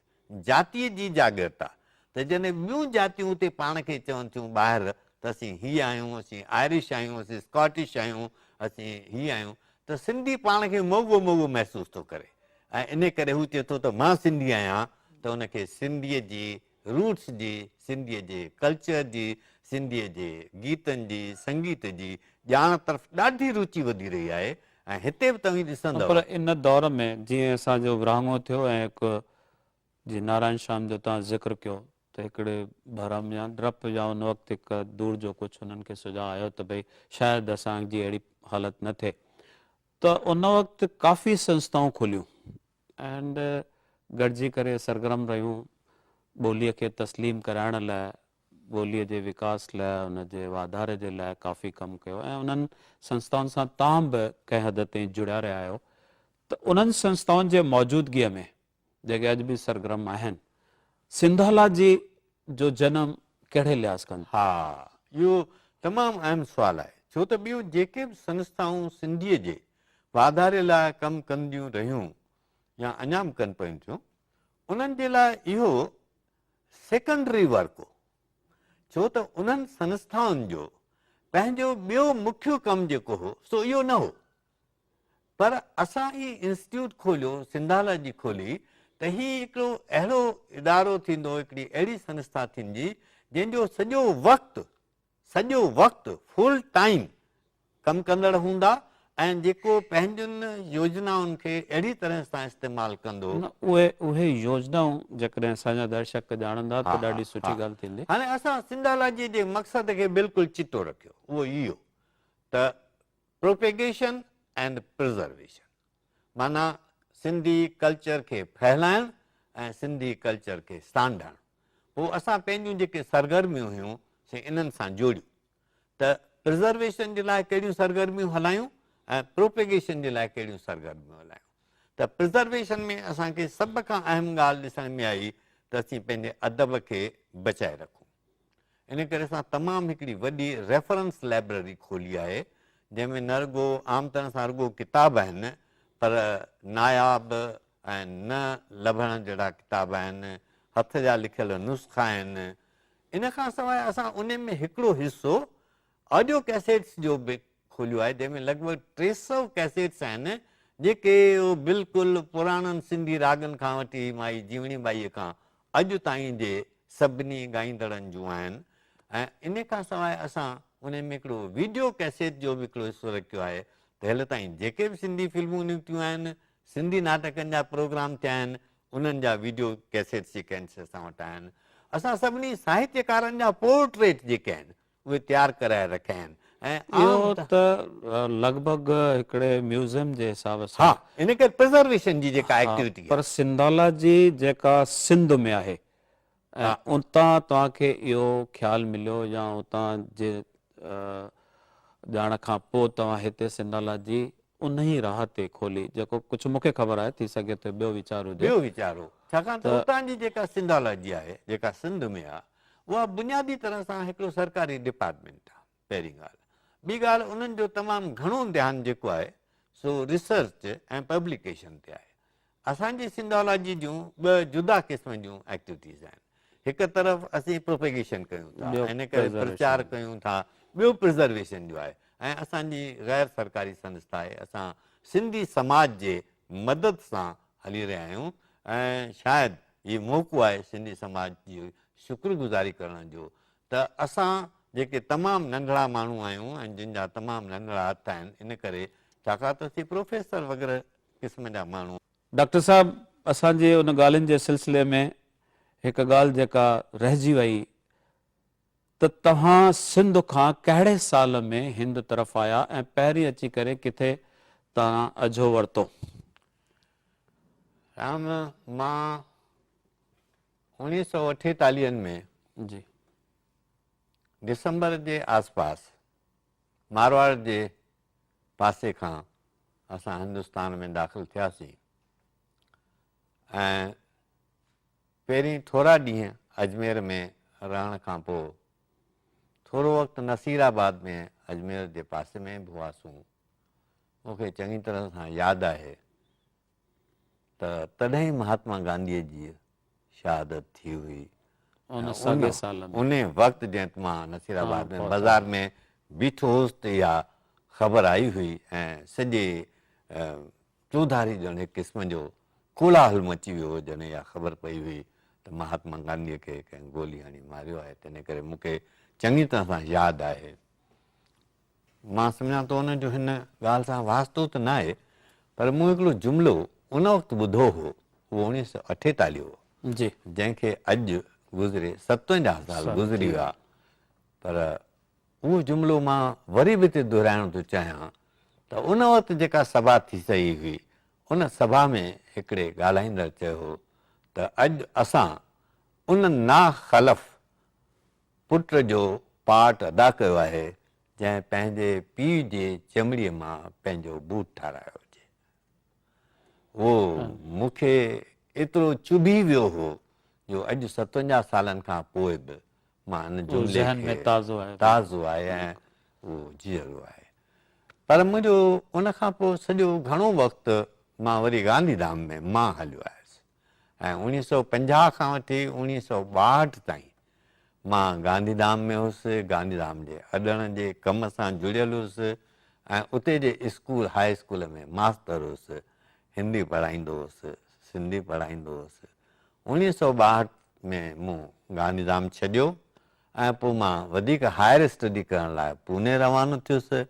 जातीअ जी जागृता। त जॾहिं ॿियूं जातियूं उते पाण खे चवनि थियूं ॿाहिरि त असीं हीअ आहियूं, असीं आयरिश आहियूं, असीं स्कॉटिश आहियूं, असीं हीअ आहियूं, त सिंधी पाण खे मोॻो मोॻो महसूसु थो करे, ऐं इन करे हू चए थो त मां सिंधी आहियां, त उनखे सिंधीअ जी रूट्स जी, सिंधीअ जे कल्चर जी, सिंधीअ जे गीतनि जी, संगीत जी ॼाण तरफ़ ॾाढी रुचि वधी रही आहे। ऐं हिते बि तव्हां ॾिसंदव पर इन दौर में जीअं असांजो विरहाङो थियो ऐं हिकु जीअं नारायण श्याम जो तव्हां ज़िक्र कयो त हिकिड़े भरम या डप या उन वक़्तु हिकु दूर जो कुझु हुननि खे सुझाव आयो त भई शायदि असांजी अहिड़ी हालति न थिए, त उन वक़्तु काफ़ी संस्थाऊं खुलियूं एंड गॾिजी करे सरगर्म रहियूं ॿोलीअ खे तस्लीम कराइण लाइ, ॿोलीअ जे विकास लाइ, उन जे वाधारे जे लाइ काफ़ी कमु कयो, ऐं उन्हनि संस्थाउनि सां तव्हां बि कंहिं हद ताईं जुड़िया रहिया आहियो। त उन्हनि संस्थाउनि जे मौजूदगीअ में जेके अॼु बि सरगर्म आहिनि, सिंधाला जी जो जनम कहिड़े लिहाज़ कनि? हा, इहो तमामु अहम सुवालु आहे, छो त ॿियूं जेके बि संस्थाऊं सिंधीअ जे वाधारे लाइ कमु कंदियूं रहियूं या अञा बि कनि पयूं थियूं, उन्हनि जे लाइ इहो सेकेंडरी वर्क हो, छो त उन्हनि संस्थाउनि जो पंहिंजो ॿियो मुख्य कमु जेको हो सो इहो न हो। पर असां ही इंस्टीट्यूट खोलियो, सिंधाला जी खोली, त ही हिकिड़ो अहिड़ो इदारो थींदो, हिकिड़ी अहिड़ी संस्था थींदी जंहिंजो सॼो वक़्तु फुल टाइम कमु कंदड़ हूंदा, ऐं जेको पंहिंजनि योजनाउनि खे अहिड़ी तरह सां इस्तेमालु कंदो। उहे योजनाऊं जेकॾहिं असांजा दर्शक ॼाणंदा त ॾाढी सुठी ॻाल्हि थींदी। हाणे असां सिंधाला जी जे मक़सद खे बिल्कुलु चिटो रखियो, उहो इहो त प्रोपेगेशन एंड प्रिज़र्वेशन, माना सिंधी कल्चर खे फैलाइणु ऐं सिंधी कल्चर खे सांढणु। पोइ असां पंहिंजूं जेके सरगर्मियूं हुयूं से इन्हनि सां जोड़ियूं त प्रिज़र्वेशन जे लाइ कहिड़ियूं सरगर्मियूं हलायूं ऐं प्रोपेगेशन जे लाइ कहिड़ियूं सरगर्मियूं हलायूं। त प्रिज़र्वेशन में असांखे सभ खां अहम ॻाल्हि ॾिसण में आई त असीं पंहिंजे अदब खे बचाए रखूं। इन करे असां तमामु हिकिड़ी वॾी रेफरेंस लाइब्रेरी खोली आहे, जंहिंमें न रुॻो आम तरह सां रुॻो किताब आहिनि, पर नायाब ऐं न लभण जहिड़ा किताब आहिनि, हथ जा लिखियल नुस्ख़ा आहिनि। इन खां सवाइ असां उन में हिकिड़ो हिसो ऑडियो कैसेट्स जो बि खोलियो आहे, जंहिंमें लॻभॻि 300 कैसेट्स आहिनि, जेके बिल्कुलु पुराणनि सिंधी रागनि खां वठी माई जीवणी बाईअ खां अॼु ताईं जे सभिनी ॻाईंदड़नि जूं आहिनि। ऐं इन खां सवाइ असां उन में हिकिड़ो वीडियो कैसेट जो बि हिकिड़ो हिसो रखियो आहे, त हेल ताईं जेके बि सिंधी फिल्मूं निकितियूं आहिनि, सिंधी नाटकनि जा प्रोग्राम थिया आहिनि, उन्हनि जा वीडियो कैसेट्स जेके आहिनि असां वटि आहिनि। असां सभिनी साहित्यकारनि जा पोर्ट्रेट जेके आहिनि उहे तयारु कराए रखिया आहिनि। ऐं इहो त लॻभॻि हिकिड़े म्यूज़ियम जे हिसाब सां, हा, इन करे प्रिज़र्वेशन जी जेका एक्टिविटी पर सिंधाला जी जेका सिंध में आहे, उतां तव्हांखे इहो ख़्यालु मिलियो या उतां जे ॼाण खां पोइ तव्हां हिते सिंधाला जी उन ई राह ते खोली, जेको कुझु मूंखे ख़बर आहे, थी सघे त ॿियो वीचार हुजे। ॿियो वीचार हो, छाकाणि त उतां जी जेका सिंधाला जी आहे, जेका सिंध में आहे, उहा बुनियादी तरह सां हिकिड़ो सरकारी डिपार्टमेंट आहे, पहिरीं ॻाल्हि। ॿी ॻाल्हि, उन्हनि जो तमामु घणो ध्यानु जेको आहे सो रिसर्च ऐं पब्लिकेशन ते आहे। असांजी सिंधोलॉजी जूं ॿ जुदा क़िस्म जूं एक्टिविटीज़ आहिनि। हिकु तरफ़ असीं प्रोपेगेशन कयूं था, ॿियो इन करे प्रचार कयूं था, ॿियो प्रिज़र्वेशन जो आहे। ऐं असांजी गैर सरकारी संस्था आहे, असां सिंधी समाज जे मदद सां हली रहिया आहियूं। ऐं शायदि इहो मौक़ो आहे सिंधी समाज जी शुक्रगुज़ारी करण जो त असां जेके तमामु नंढड़ा माण्हू आहियूं ऐं जिन जा तमामु नंढड़ा हथ आहिनि, इन करे छाकाणि त असीं प्रोफेसर वग़ैरह क़िस्म जा माण्हू। डॉक्टर साहब, असांजे उन ॻाल्हियुनि जे सिलसिले में हिकु ॻाल्हि जेका रहिजी वई त तव्हां सिंध खां कहिड़े साल में हिंद तरफ़ आया ऐं पहिरीं अची करे किथे तव्हां अझो वरितो? राम, मां 1948 में जी दिसंबर जे आसपास मारवाड़ जे पासे खां असां हिंदुस्तान में दाख़िल थियासीं। ऐं पहिरीं थोरा ॾींहं अजमेर में रहण खां पोइ थोरो वक़्तु नसीराबाद में अजमेर जे पासे में बि हुआसीं। मूंखे चङी तरह सां यादि आहे त तॾहिं महात्मा गांधीअ जी शहादत थी हुई। उन साॻे साल में उन वक़्तु जंहिं मां नसीराबाद में बाज़ार में बीठो हुउसि त इहा ख़बर आई हुई ऐं सॼे चौधारी ॼण हिकु क़िस्म जो कोलाहल मची वियो हो, जॾहिं इहा ख़बर पई हुई त महात्मा गांधीअ खे कंहिं गोली हणी मारियो आहे। तंहिं करे मूंखे चङी तरह सां यादि आहे। मां सम्झां थो उन जो हिन ॻाल्हि सां वास्तो त न आहे, पर मूं हिकिड़ो जुमिलो उन वक़्तु ॿुधो हो, उहो 1948 हो, जी जंहिंखे अॼु गुज़िरे 57 साल गुज़री विया। पर उहो जुमिलो मां वरी बि हिते दुहिराइणु थो चाहियां त उन वक़्तु जेका सभा थी सही हुई, उन सभा में हिकिड़े ॻाल्हाईंदड़ चयो हो त अॼु असां उन नाख़लफ़ पुट जो पार्ट अदा कयो आहे जंहिं पंहिंजे पीउ जे चमड़ीअ मां पंहिंजो बूट ठारायो हुजे। उहो मूंखे एतिरो चुभी वियो हो जो अॼु 57 सालनि खां पोइ बि मां हिन जुमिले खे ताज़ो आहे ऐं उहो जीअरो आहे। पर मुंहिंजो उन खां पोइ सॼो घणो वक़्तु मां वरी गांधीधाम में मां हलियो आयुसि ऐं 1950 खां वठी 1962 ताईं मां गांधीधाम में हुउसि, गांधीधाम जे अॾण जे कम सां जुड़ियल हुउसि ऐं उते जे स्कूल हाई स्कूल में मास्तर हुउसि, हिंदी पढ़ाईंदो हुउसि, सिंधी पढ़ाईंदो हुउसि। 1962 में मूं गांधीधाम छॾियो ऐं पोइ मां वधीक हायर स्टडी करण लाइ पूने रवानो थियुसि।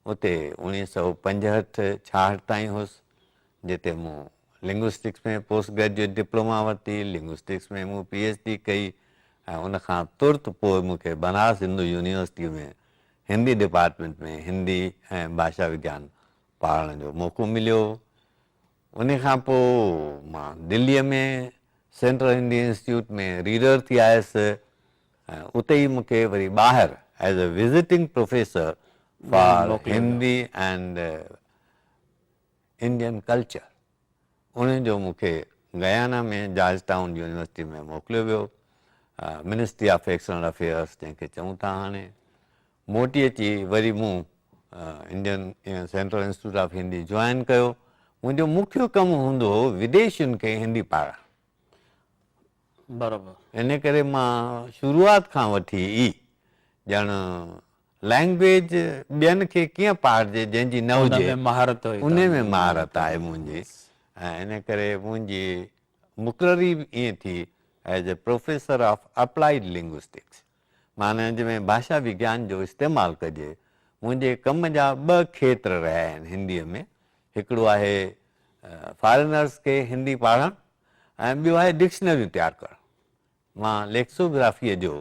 उते 1965-66 ताईं हुउसि, जिते मूं लिंग्विस्टिक्स में पोस्ट ग्रेजुएट डिप्लोमा वरिती, लिंग्विस्टिक्स में मूं PhD कई ऐं उनखां तुर्त पोइ मूंखे बनारस हिंदू यूनिवर्सिटी में हिंदी डिपार्टमेंट में हिंदी ऐं भाषा विज्ञान पढ़ाइण जो मौक़ो मिलियो। उन खां पोइ मां दिल्लीअ में सेंट्रल हिंदी इंस्टीट्यूट में रीडर थी आयुसि ऐं उते ई मूंखे वरी ॿाहिरि as a visiting professor for Hindi and Indian culture उन जो मूंखे गयाना में जॉर्ज टाउन यूनिवर्सिटी में मोकिलियो वियो। मिनिस्ट्री ऑफ एक्सटर्नल अफेयर्स जंहिंखे चऊं था हाणे। मोटी अची वरी मूं Indian central institute of Hindi join कयो। मुंहिंजो मुख्य कमु हूंदो हो विदेशियुनि खे हिंदी पढ़ाइणु। बराबरि। इन करे मां शुरूआत खां वठी ई ॼण लैंग्वेज ॿियनि खे कीअं पाढ़िजे जंहिंजी न हुजे उन में महारत आहे मुंहिंजी। ऐं इन करे मुंहिंजी मुक़ररी बि ईअं थी as a professor of applied linguistics, माना जंहिंमें भाषा विज्ञान जो इस्तेमालु कजे। मुंहिंजे कम जा 2 खेत्र रहिया आहिनि हिंदीअ में। हिकिड़ो आहे फॉरेनर्स खे हिंदी पढ़णु ऐं ॿियो आहे डिक्शनरियूं तयारु करणु। मां लेक्सोग्राफीअ जो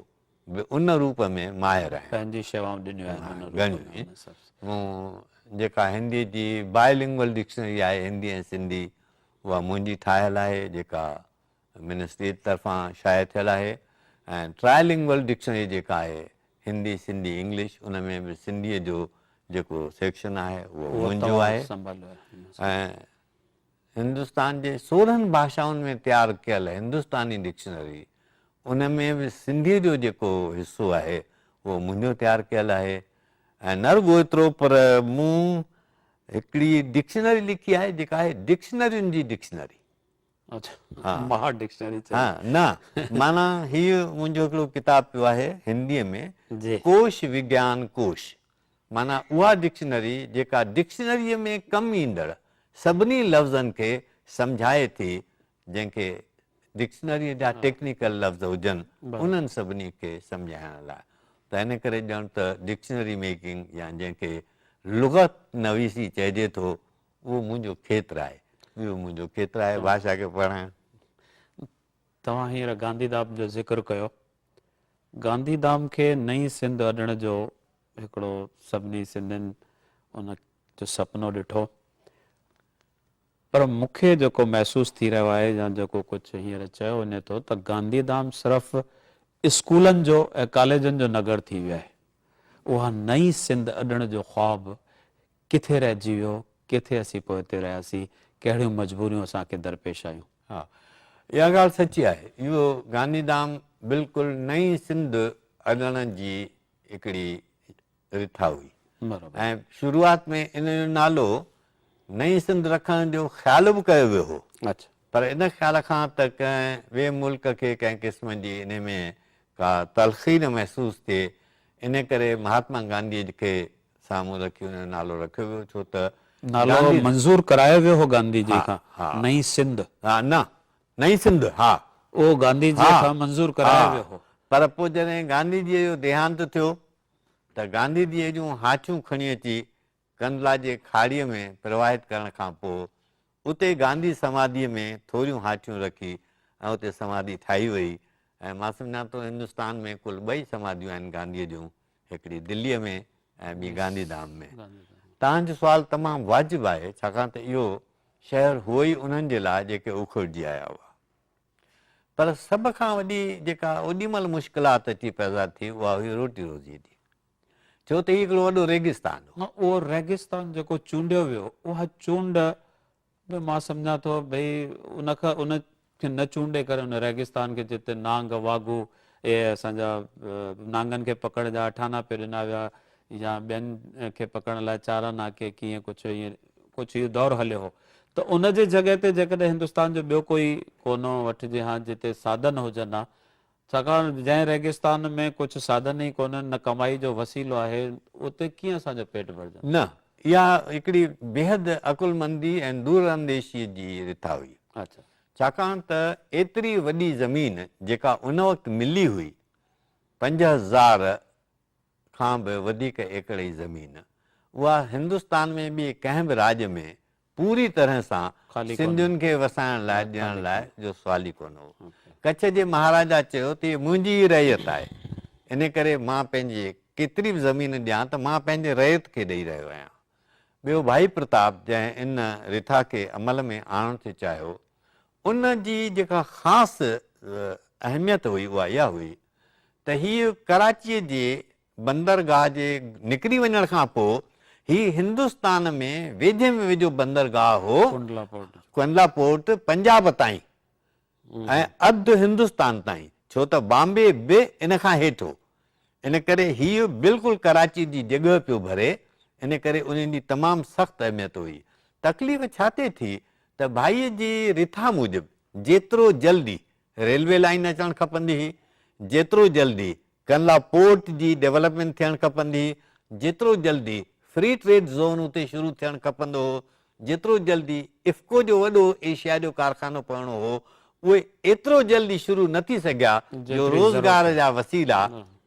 बि उन रूप में माहिर आहियां। पंहिंजी शेवाऊं ॾिनियूं आहिनि घणियूं ई। मूं जेका हिंदी जी बायलिंगुअल डिक्शनरी आहे हिंदी ऐं सिंधी, उहा मुंहिंजी ठाहियलु आहे, जेका मिनिस्ट्री तरफ़ां शाया थियल आहे। ऐं ट्रायलिंगुअल डिक्शनरी जेका आहे हिंदी सिंधी इंग्लिश, उन में बि सिंधीअ जो जेको सेक्शन आहे उहो मुंहिंजो आहे। ऐं हिंदुस्तान जे 16 भाषाउनि में तयारु कयल हिंदुस्तानी डिक्शनरी, उन में बि सिंधीअ जो जेको हिसो आहे उहो मुंहिंजो तयारु कयल आहे। ऐं न रुॻो एतिरो, पर मूं हिकिड़ी डिक्शनरी लिखी आहे जेका आहे डिक्शनरियुनि जी डिक्शनरी। अच्छा महा डिक्शनरी हा न माना हीउ मुंहिंजो हिकिड़ो किताब पियो आहे हिंदीअ में जी कोश विज्ञान कोश, माना उहा डिक्शनरी जेका डिक्शनरीअ में कमु ईंदड़ सभिनी लफ़्ज़नि खे सम्झाए थी, जंहिंखे डिक्शनरीअ जा टेक्निकल लफ़्ज़ हुजनि उन्हनि सभिनी खे सम्झाइण लाइ। त हिन करे ॼण त डिक्शनरी मेकिंग या जंहिंखे लुग़त नवीसी चइजे थो उहो मुंहिंजो खेत्र आहे, इहो मुंहिंजो खेत्र आहे भाषा खे पढ़ाइण। तव्हां हींअर गांधीधाम जो ज़िक्र कयो, गांधीधाम खे नई सिंध अॾण जो हिकिड़ो सभिनी सिंधियुनि उन जो सपनो ॾिठो, पर मूंखे जेको महसूसु थी रहियो आहे या जेको कुझु हींअर चयो वञे थो त गांधीधाम सिर्फ़ु स्कूलनि जो ऐं कॉलेजनि जो नगर थी वियो आहे। उहा नई सिंध अॾण जो ख़्वाबु किथे रहिजी वियो, किथे असीं पोइ हिते रहियासीं, कहिड़ियूं मजबूरियूं असांखे दरपेश आयूं? हा इहा ॻाल्हि सची आहे, इहो गांधीधाम बिल्कुलु नई सिंध अॾण जी हिकिड़ी रिथा हुई बराबरि। ऐं शुरूआत में इन जो नालो नई सिंध रखण जो ख़्यालु बि कयो वियो हो, अच्छा पर इन ख़्याल खां त कंहिं ॿिए मुल्क खे कंहिं क़िस्म जी इन में का तलख़ी न महसूसु थिए, इन करे महात्मा गांधीअ खे साम्हूं रखी हुन जो नालो रखियो वियो, छो त नालो मंज़ूर करायो वियो हो गांधी जी हा, खां, हा। नई सिंध हा न नई सिंध हा उहो गांधी जी हा, खां मंज़ूर करायो वियो हो। पर पोइ जॾहिं गांधीजीअ जो देहांत थियो त गांधीजीअ जूं हाथियूं खणी अची कंडला जे खाड़ीअ में प्रवाहित करण खां पोइ उते गांधी समाधीअ में थोरियूं हाथियूं रखी ऐं उते समाधि ठाही वई। ऐं मां सम्झां थो हिंदुस्तान में कुल 2 समाधियूं आहिनि गांधीअ जूं, हिकिड़ी दिल्लीअ में ऐं ॿी गांधीधाम में। तव्हांजो सुवालु तमामु वाजिबु आहे, छाकाणि त इहो शहरु हुओ ई उन्हनि जे लाइ जेके उखड़िजी आया हुआ, पर सभ खां वॾी जेका ओॾीमहिल मुश्किलात अची पैदा थी उहा हुई रोटी रोज़ीअ जी, छो त हीउ हिकिड़ो वॾो रेगिस्तान हो। उहो रेगिस्तान जेको चूंडियो वियो, उहा चूंड बि मां सम्झां थो भई उनखे न चूंडे करे उन रेगिस्तान खे जिते नांग वागू इहे असांजा नांगनि खे पकड़ जा अठाना पे ॾिना विया या ॿियनि खे पकड़ण लाइ चारा नाके कीअं कुझु ईअं कुझु इहो दौरु हलियो हो, त उन जे जॻह ते जेकॾहिं हिंदुस्तान जो ॿियो कोई कोनो वठिजे हा जिते साधन हुजनि हा, छाकाणि जंहिं रेगिस्तान में कुझु साधन ई कोन्हनि, न कमाई जो वसीलो आहे, उते कीअं असांजो पेट भरजंदो? न इहा हिकिड़ी बेहद अकुलमंदी ऐं दूरअंदेशीअ जी रिथा हुई। अच्छा छाकाणि त एतिरी वॾी ज़मीन जेका उन वक़्तु मिली हुई 5000 खां बि वधीक एकड़ जी ज़मीन, उहा हिंदुस्तान में ॿिए कंहिं बि राज्य में पूरी तरह सां सिंधियुनि खे वसाइण लाइ ॾियण लाइ जो सुवाल ई कोन हो। कच्छ जे महाराजा चयो त इहा मुंहिंजी ई रैयत आहे, इन करे मां पंहिंजे केतिरी बि ज़मीन ॾियां त मां पंहिंजे रैयत खे ॾेई रहियो आहियां। ॿियो भाई प्रताप जंहिं इन रिथा खे अमल में आणण थे चाहियो, उन जी जेका ख़ासि अहमियत हुई उहा इहा हुई त हीअ कराचीअ जे बंदरगाह जे निकिरी वञण खां पोइ हीउ हिंदुस्तान में वेझे में वेझो बंदरगाह हो, कंडला पोर्ट पंजाब ताईं ऐं अधु हिंदुस्तान ताईं, छो त बॉम्बे बि इन खां हेठि हो, इन करे हीउ बिल्कुलु कराची जी जॻह पियो भरे, इन करे उन्हनि जी तमामु सख़्तु अहमियत हुई। तकलीफ़ छा थिए थी त भाईअ जी रिथा मूजिबि जेतिरो जल्दी रेलवे लाइन अचणु खपंदी हुई, जेतिरो जल्दी कंडला पोर्ट जी डेवलपमेंट थियणु खपंदी हुई, जेतिरो जल्दी फ्री ट्रेड ज़ोन उते शुरू थियणु खपंदो हो, जेतिरो जल्दी इफ्को जो वॾो एशिया जो कारखानो पवणो हो, उहे एतिरो जल्दी शुरू न थी सघिया जो रोज़गार जा वसीला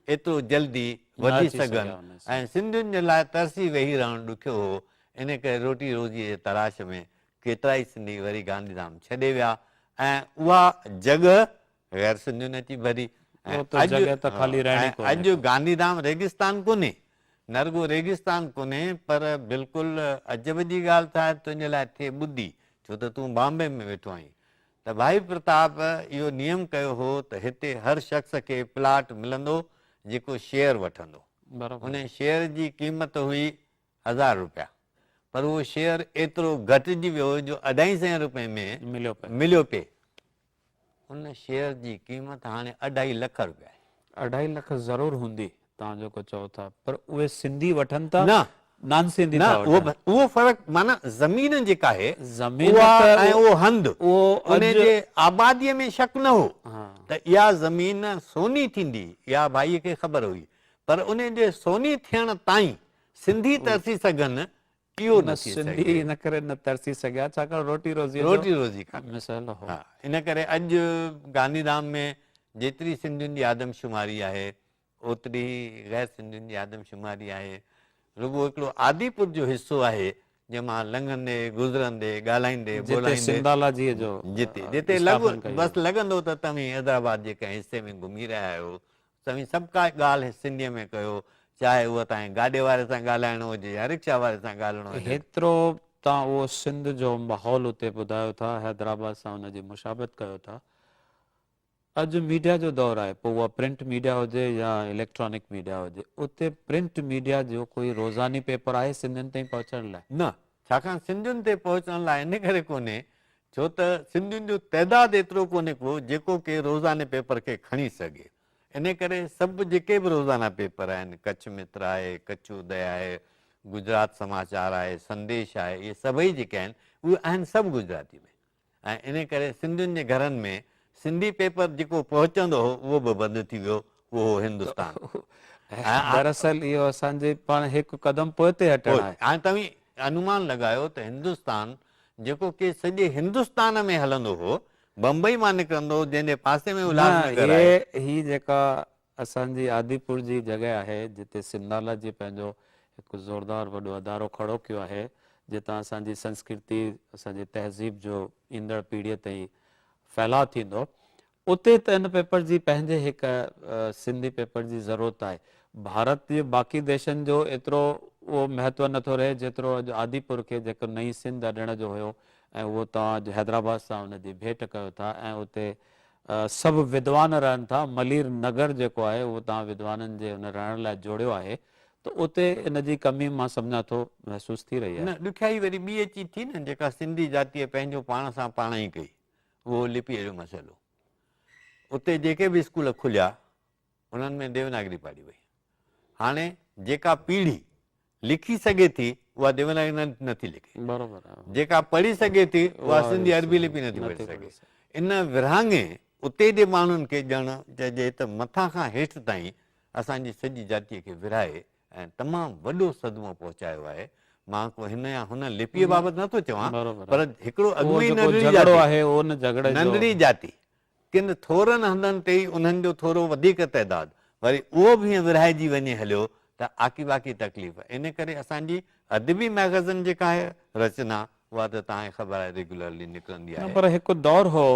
एतिरो जल्दी वधी सघनि ऐं सिंधियुनि जे लाइ तरसी वेही रहणु ॾुखियो हो। इन करे रोटी रोज़ीअ जे तलाश में केतिरा ई सिंधी वरी गांधीधाम छॾे विया ऐं उहा जॻह गैर सिंधियुनि अची भरी। अॼु गांधीधाम रेगिस्तान कोन्हे, न रुॻो रेगिस्तान कोन्हे, पर बिल्कुलु अजब जी ॻाल्हि छा आहे तुंहिंजे लाइ थिए ॿुधी, छो त तूं बॉम्बे में वेठो आहीं। त भाई प्रताप इहो नियम कयो हो त हिते हर शख़्स खे प्लाट मिलंदो जेको शेयर वठंदो, उन शेयर जी क़ीमत हुई 1000 रुपया, पर उहो शेयर एतिरो घटिजी वियो जो 250 रुपए में मिलियो पिए। उन शेयर जी क़ीमत हाणे 2.5 लख रुपया आहे। 2.5 लख ज़रूरु हूंदी तव्हां जेको चओ था, पर उहे सिंधी वठनि था न नान सिंधी न था उहो वठनि। उहो फ़र्क़ु माना ज़मीन जेका आहे ज़मीन उहा त ऐं उहो हंधु उहो उन अॼु जे आबादीअ में शक न हो हा त इहा ज़मीन सोनी थींदी, इहा भाईअ खे ख़बर हुई, पर उन जे सोनी थियण ताईं सिंधी तरसी सघनि इहो न न थी सिंधी सघे, इन करे न तरसी सघिया छाकाणि रोटी रोज़ीअ जो रोटी रोज़ी कान्हे। मिसाल हो। हा, इन करे अॼु गांधीधाम में जेतिरी सिंधियुनि जी आदमशुमारी आहे ओतिरी गैर सिंधियुनि जी आदमशुमारी आहे। रुगो हिकिड़ो आदिपुर जो हिसो आहे जंहिंमां लंघंदे गुज़रंदे ॻाल्हाईंदे जिते ॿोलाईंदे सिंधाला जी जो जिते स्थापन कई बसि लॻंदो त तव्हीं हैदराबाद जे कंहिं हिसे में घुमी रहिया आहियो, तव्हीं सभु का ॻाल्हि सिंधीअ में कयो, चाहे उहा तव्हां गाॾे वारे सां ॻाल्हाइणो हुजे या रिक्शा वारे सां ॻाल्हाइणो हुजे। हेतिरो तव्हां उहो सिंध जो माहौल उते ॿुधायो था, हैदराबाद सां हुनजी मुशाबत कयो था। अॼु मीडिया जो दौरु आहे, पोइ उहा प्रिंट मीडिया हुजे या इलेक्ट्रॉनिक मीडिया हुजे, उते प्रिंट मीडिया जो कोई रोज़ानी पेपर आहे सिंधियुनि ताईं पहुचण लाइ? न, छाकाणि सिंधियुनि ते पहुचण लाइ इन करे कोन्हे छो त सिंधियुनि जो तइदादु एतिरो कोन्हे को जेको के रोज़ाने पेपर खे खणी सघे। इन करे सभु जेके बि रोज़ाना पेपर आहिनि, कच्छ मित्र आहे, कच्छ उदय आहे, गुजरात समाचार आहे, संदेश आहे, इहे सभई जेके आहिनि उहे आहिनि सभु गुजराती में। ऐं इन करे सिंधियुनि जे घरनि में सिंधी पेपर जेको पहुचंदो हो उहो बि बंदि थी वियो, उहो हो हिंदुस्तान। दरअसल इहो असांजे पाण हिकु कदम पोइ ते हटणु आहे। हाणे तव्हीं अनुमान लॻायो त हिंदुस्तान जेको के सॼे हिंदुस्तान में हलंदो हो, बम्बई मां निकिरंदो हो, जंहिंजे पासे में उल्हासनगर आहे। ही जेका असांजी आदिपुर जी जॻह आहे जिते सिंधाला जी पंहिंजो हिकु ज़ोरदार वॾो अदारो खड़ो कयो आहे, जितां असांजी संस्कृति असांजी तहज़ीब जो ईंदड़ पीढ़ीअ ताईं फैलाउ थींदो, उते त इन पेपर जी पंहिंजे हिकु सिंधी पेपर जी ज़रूरत आहे। भारत जे बाक़ी देशनि जो एतिरो उहो महत्व नथो रहे जेतिरो अॼु आदिपुर खे जेको नई सिंध अॾण जो हुयो, ऐं उहो तव्हां अॼु हैदराबाद सां हुनजी भेट कयो था ऐं उते सभु विद्वान रहनि था। मलीर नगर जेको आहे उहो तव्हां विद्वाननि जे हुन रहण लाइ जोड़ियो आहे, त उते इन जी कमी मां सम्झां थो महसूस थी रही आहे। न, ॾुखियाई वरी ॿी अची थी न, जेका सिंधी जातीअ पंहिंजो पाण सां पाण ई कई, उहो लिपीअ जो मसइलो। उते जेके बि स्कूल खुलिया उन्हनि में देवनागरी पाढ़ी वई। हाणे जेका पीढ़ी लिखी सघे थी उहा देवनागरी नथी लिखे, बराबरि आहे। जेका पढ़ी सघे थी उहा सिंधी अरबी लिपि नथी पढ़ी सघे। इन विरहाङे उते जे माण्हुनि खे ॼण चइजे त मथां खां हेठि ताईं असांजी सॼी जातीअ खे विरहाए ऐं तमामु वॾो सदमो पहुचायो आहे। मां को हिन या हुन लिपीअ बाबति नथो चवां, पर हिकिड़ो अॻु ई नंढड़ी जाती किन थोरनि हंधनि ते ई उन्हनि जो थोरो वधीक तइदादु, वरी उहो बि हीअं विरहाइजी वञे हलियो त आकी बाकी तकलीफ़। इन करे असांजी अदबी मैगज़िन जेका आहे रचना उहा त तव्हांखे ख़बर आहे रेगुलरली निकिरंदी आहे। पर हिकु दौरु हो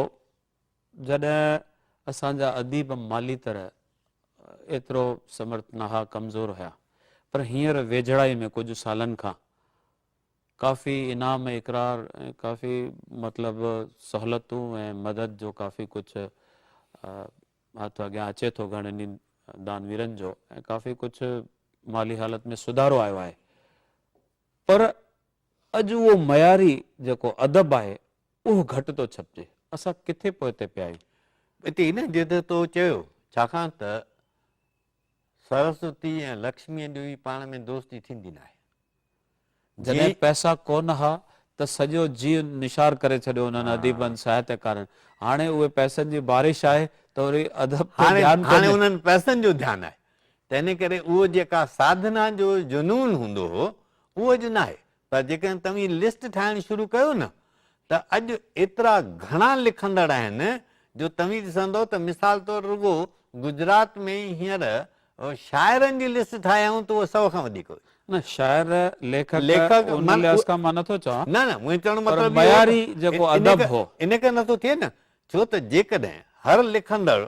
जॾहिं असांजा अदीब माली तरह एतिरो समर्थ न हुआ, कमज़ोर हुया, पर हींअर वेझड़ाई में कुझु सालनि खां काफ़ी इनाम इक़रार ऐं काफ़ी मतिलबु सहूलियतूं ऐं मदद जो काफ़ी कुझु हथु अॻियां अचे थो घणनि दानवीरनि जो, ऐं काफ़ी कुझु माली हालत में सुधारो आयो आहे। पर अॼु उहो मयारी जेको अदब आहे उहो घटि थो छपिजे। असां किथे पोइते पिया आहियूं? हिते न जिते तो चयो, छाकाणि त सरस्वती ऐं लक्ष्मीअ जो ई पाण में दोस्ती थींदी न आहे। जॾहिं पैसा कोन हा त सॼो जीव निशार करे छॾियो उन्हनि अदीबनि साहित्यकारनि। हाणे उहे पैसनि जी बारिश आहे त वरी अदब हाणे उन्हनि पैसनि जो ध्यानु आहे, त इन करे उहो जेका साधना जो जुनून हूंदो हो उहो अॼु न आहे। पर जेकॾहिं तव्हीं लिस्ट ठाहिणु शुरू कयो न त अॼु एतिरा घणा लिखंदड़ आहिनि जो तव्हीं ॾिसंदो त मिसाल तौरु रुगो गुजरात में ई हींअर शाइरनि जी लिस्ट ठाहियूं त उहो 100 खां वधीक हुई। न शाइर लेखक उन लिहाज़ खां मां नथो चवां, न मुंहिंजो चवण मतिलबु मयारी जेको अदब हो इन करे नथो थिए न, छो त जेकॾहिं हर लिखंदड़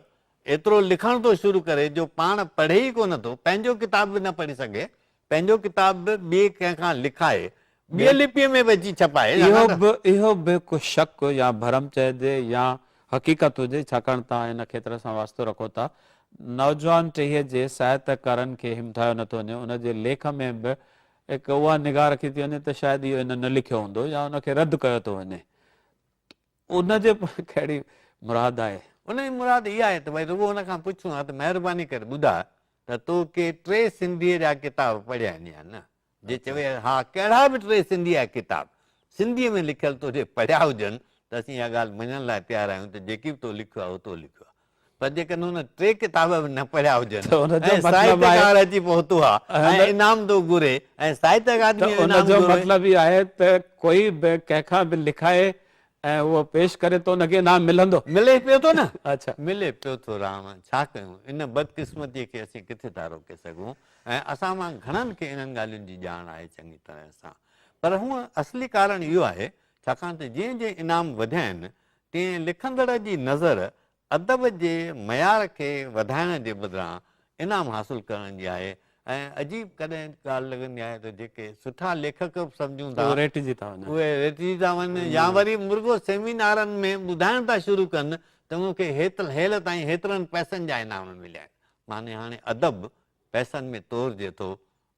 एतिरो लिखण थो शुरू करे जो पाण पढ़े ई कोन थो, पंहिंजो किताब बि न पढ़ी सघे, पंहिंजो किताब बि ॿिए कंहिंखां लिखाए ॿिए लिपीअ में बि अची छपाए, इहो बि को शक या भरम चइजे या हक़ीक़त हुजे, छाकाणि तव्हां हिन खेत्र सां वास्तो रखो था। नौजवान टहीअ जे साहित्यकारनि खे हिमथायो नथो वञे, उनजे लेख में बि हिकु उहा निगाह रखी थी वञे त शायदि इहो इन न लिखियो हूंदो या उनखे रद्द कयो थो वञे। उनजे कहिड़ी मुराद आहे? उनजी मुराद इहा आहे त भई रुगो हुन खां पुछूं हा त महिरबानी करे ॿुधा त तो के 3 सिंधीअ जा किताब पढ़िया आहिनि या न। जे चवे हा कहिड़ा बि टे सिंधी जा किताब सिंधीअ में लिखियल तोखे पढ़िया हुजनि त असीं इहा ॻाल्हि मञण लाइ तयारु आहियूं त जेकी बि तो लिखियो आहे उहो लिखियो आहे। पर जेकॾहिं हुन टे किताब बि न पढ़िया हुजनि ऐं साहित्यकार अची पहुतो आहे ऐं इनाम थो घुरे ऐं साहित्य अकादमी उनजो मतिलबु इहो आहे त कोई बि कंहिंखां बि लिखाए ऐं उहो पेश करे तो उनखे इनाम मिलंदो, मिले पियो थो न। अच्छा, मिले पियो थो राम, छा कयूं इन बदकिस्मतीअ खे असीं किथे था रोके सघूं। ऐं असां मां घणनि खे इन्हनि ॻाल्हियुनि जी ॼाण आहे चङी तरह सां, पर हूअं असली कारण इहो आहे छाकाणि त जीअं जीअं इनाम वधिया आहिनि तीअं लिखंदड़ जी नज़र अदब जे मयार खे वधाइण जे बदिरां इनाम हासिलु करण जी आहे। ऐं अजीब कॾहिं ॻाल्हि लॻंदी आहे त जेके सुठा लेखक बि सम्झूं था रेटिजी था वञनि, उहे रेटिजी था वञनि या वरी मुर्गो सेमिनारनि में ॿुधाइण था शुरू कनि त मूंखे हेल ताईं हेतिरनि पैसनि जा इनाम मिलिया आहिनि। माने हाणे अदब पैसनि में तोड़जे थो,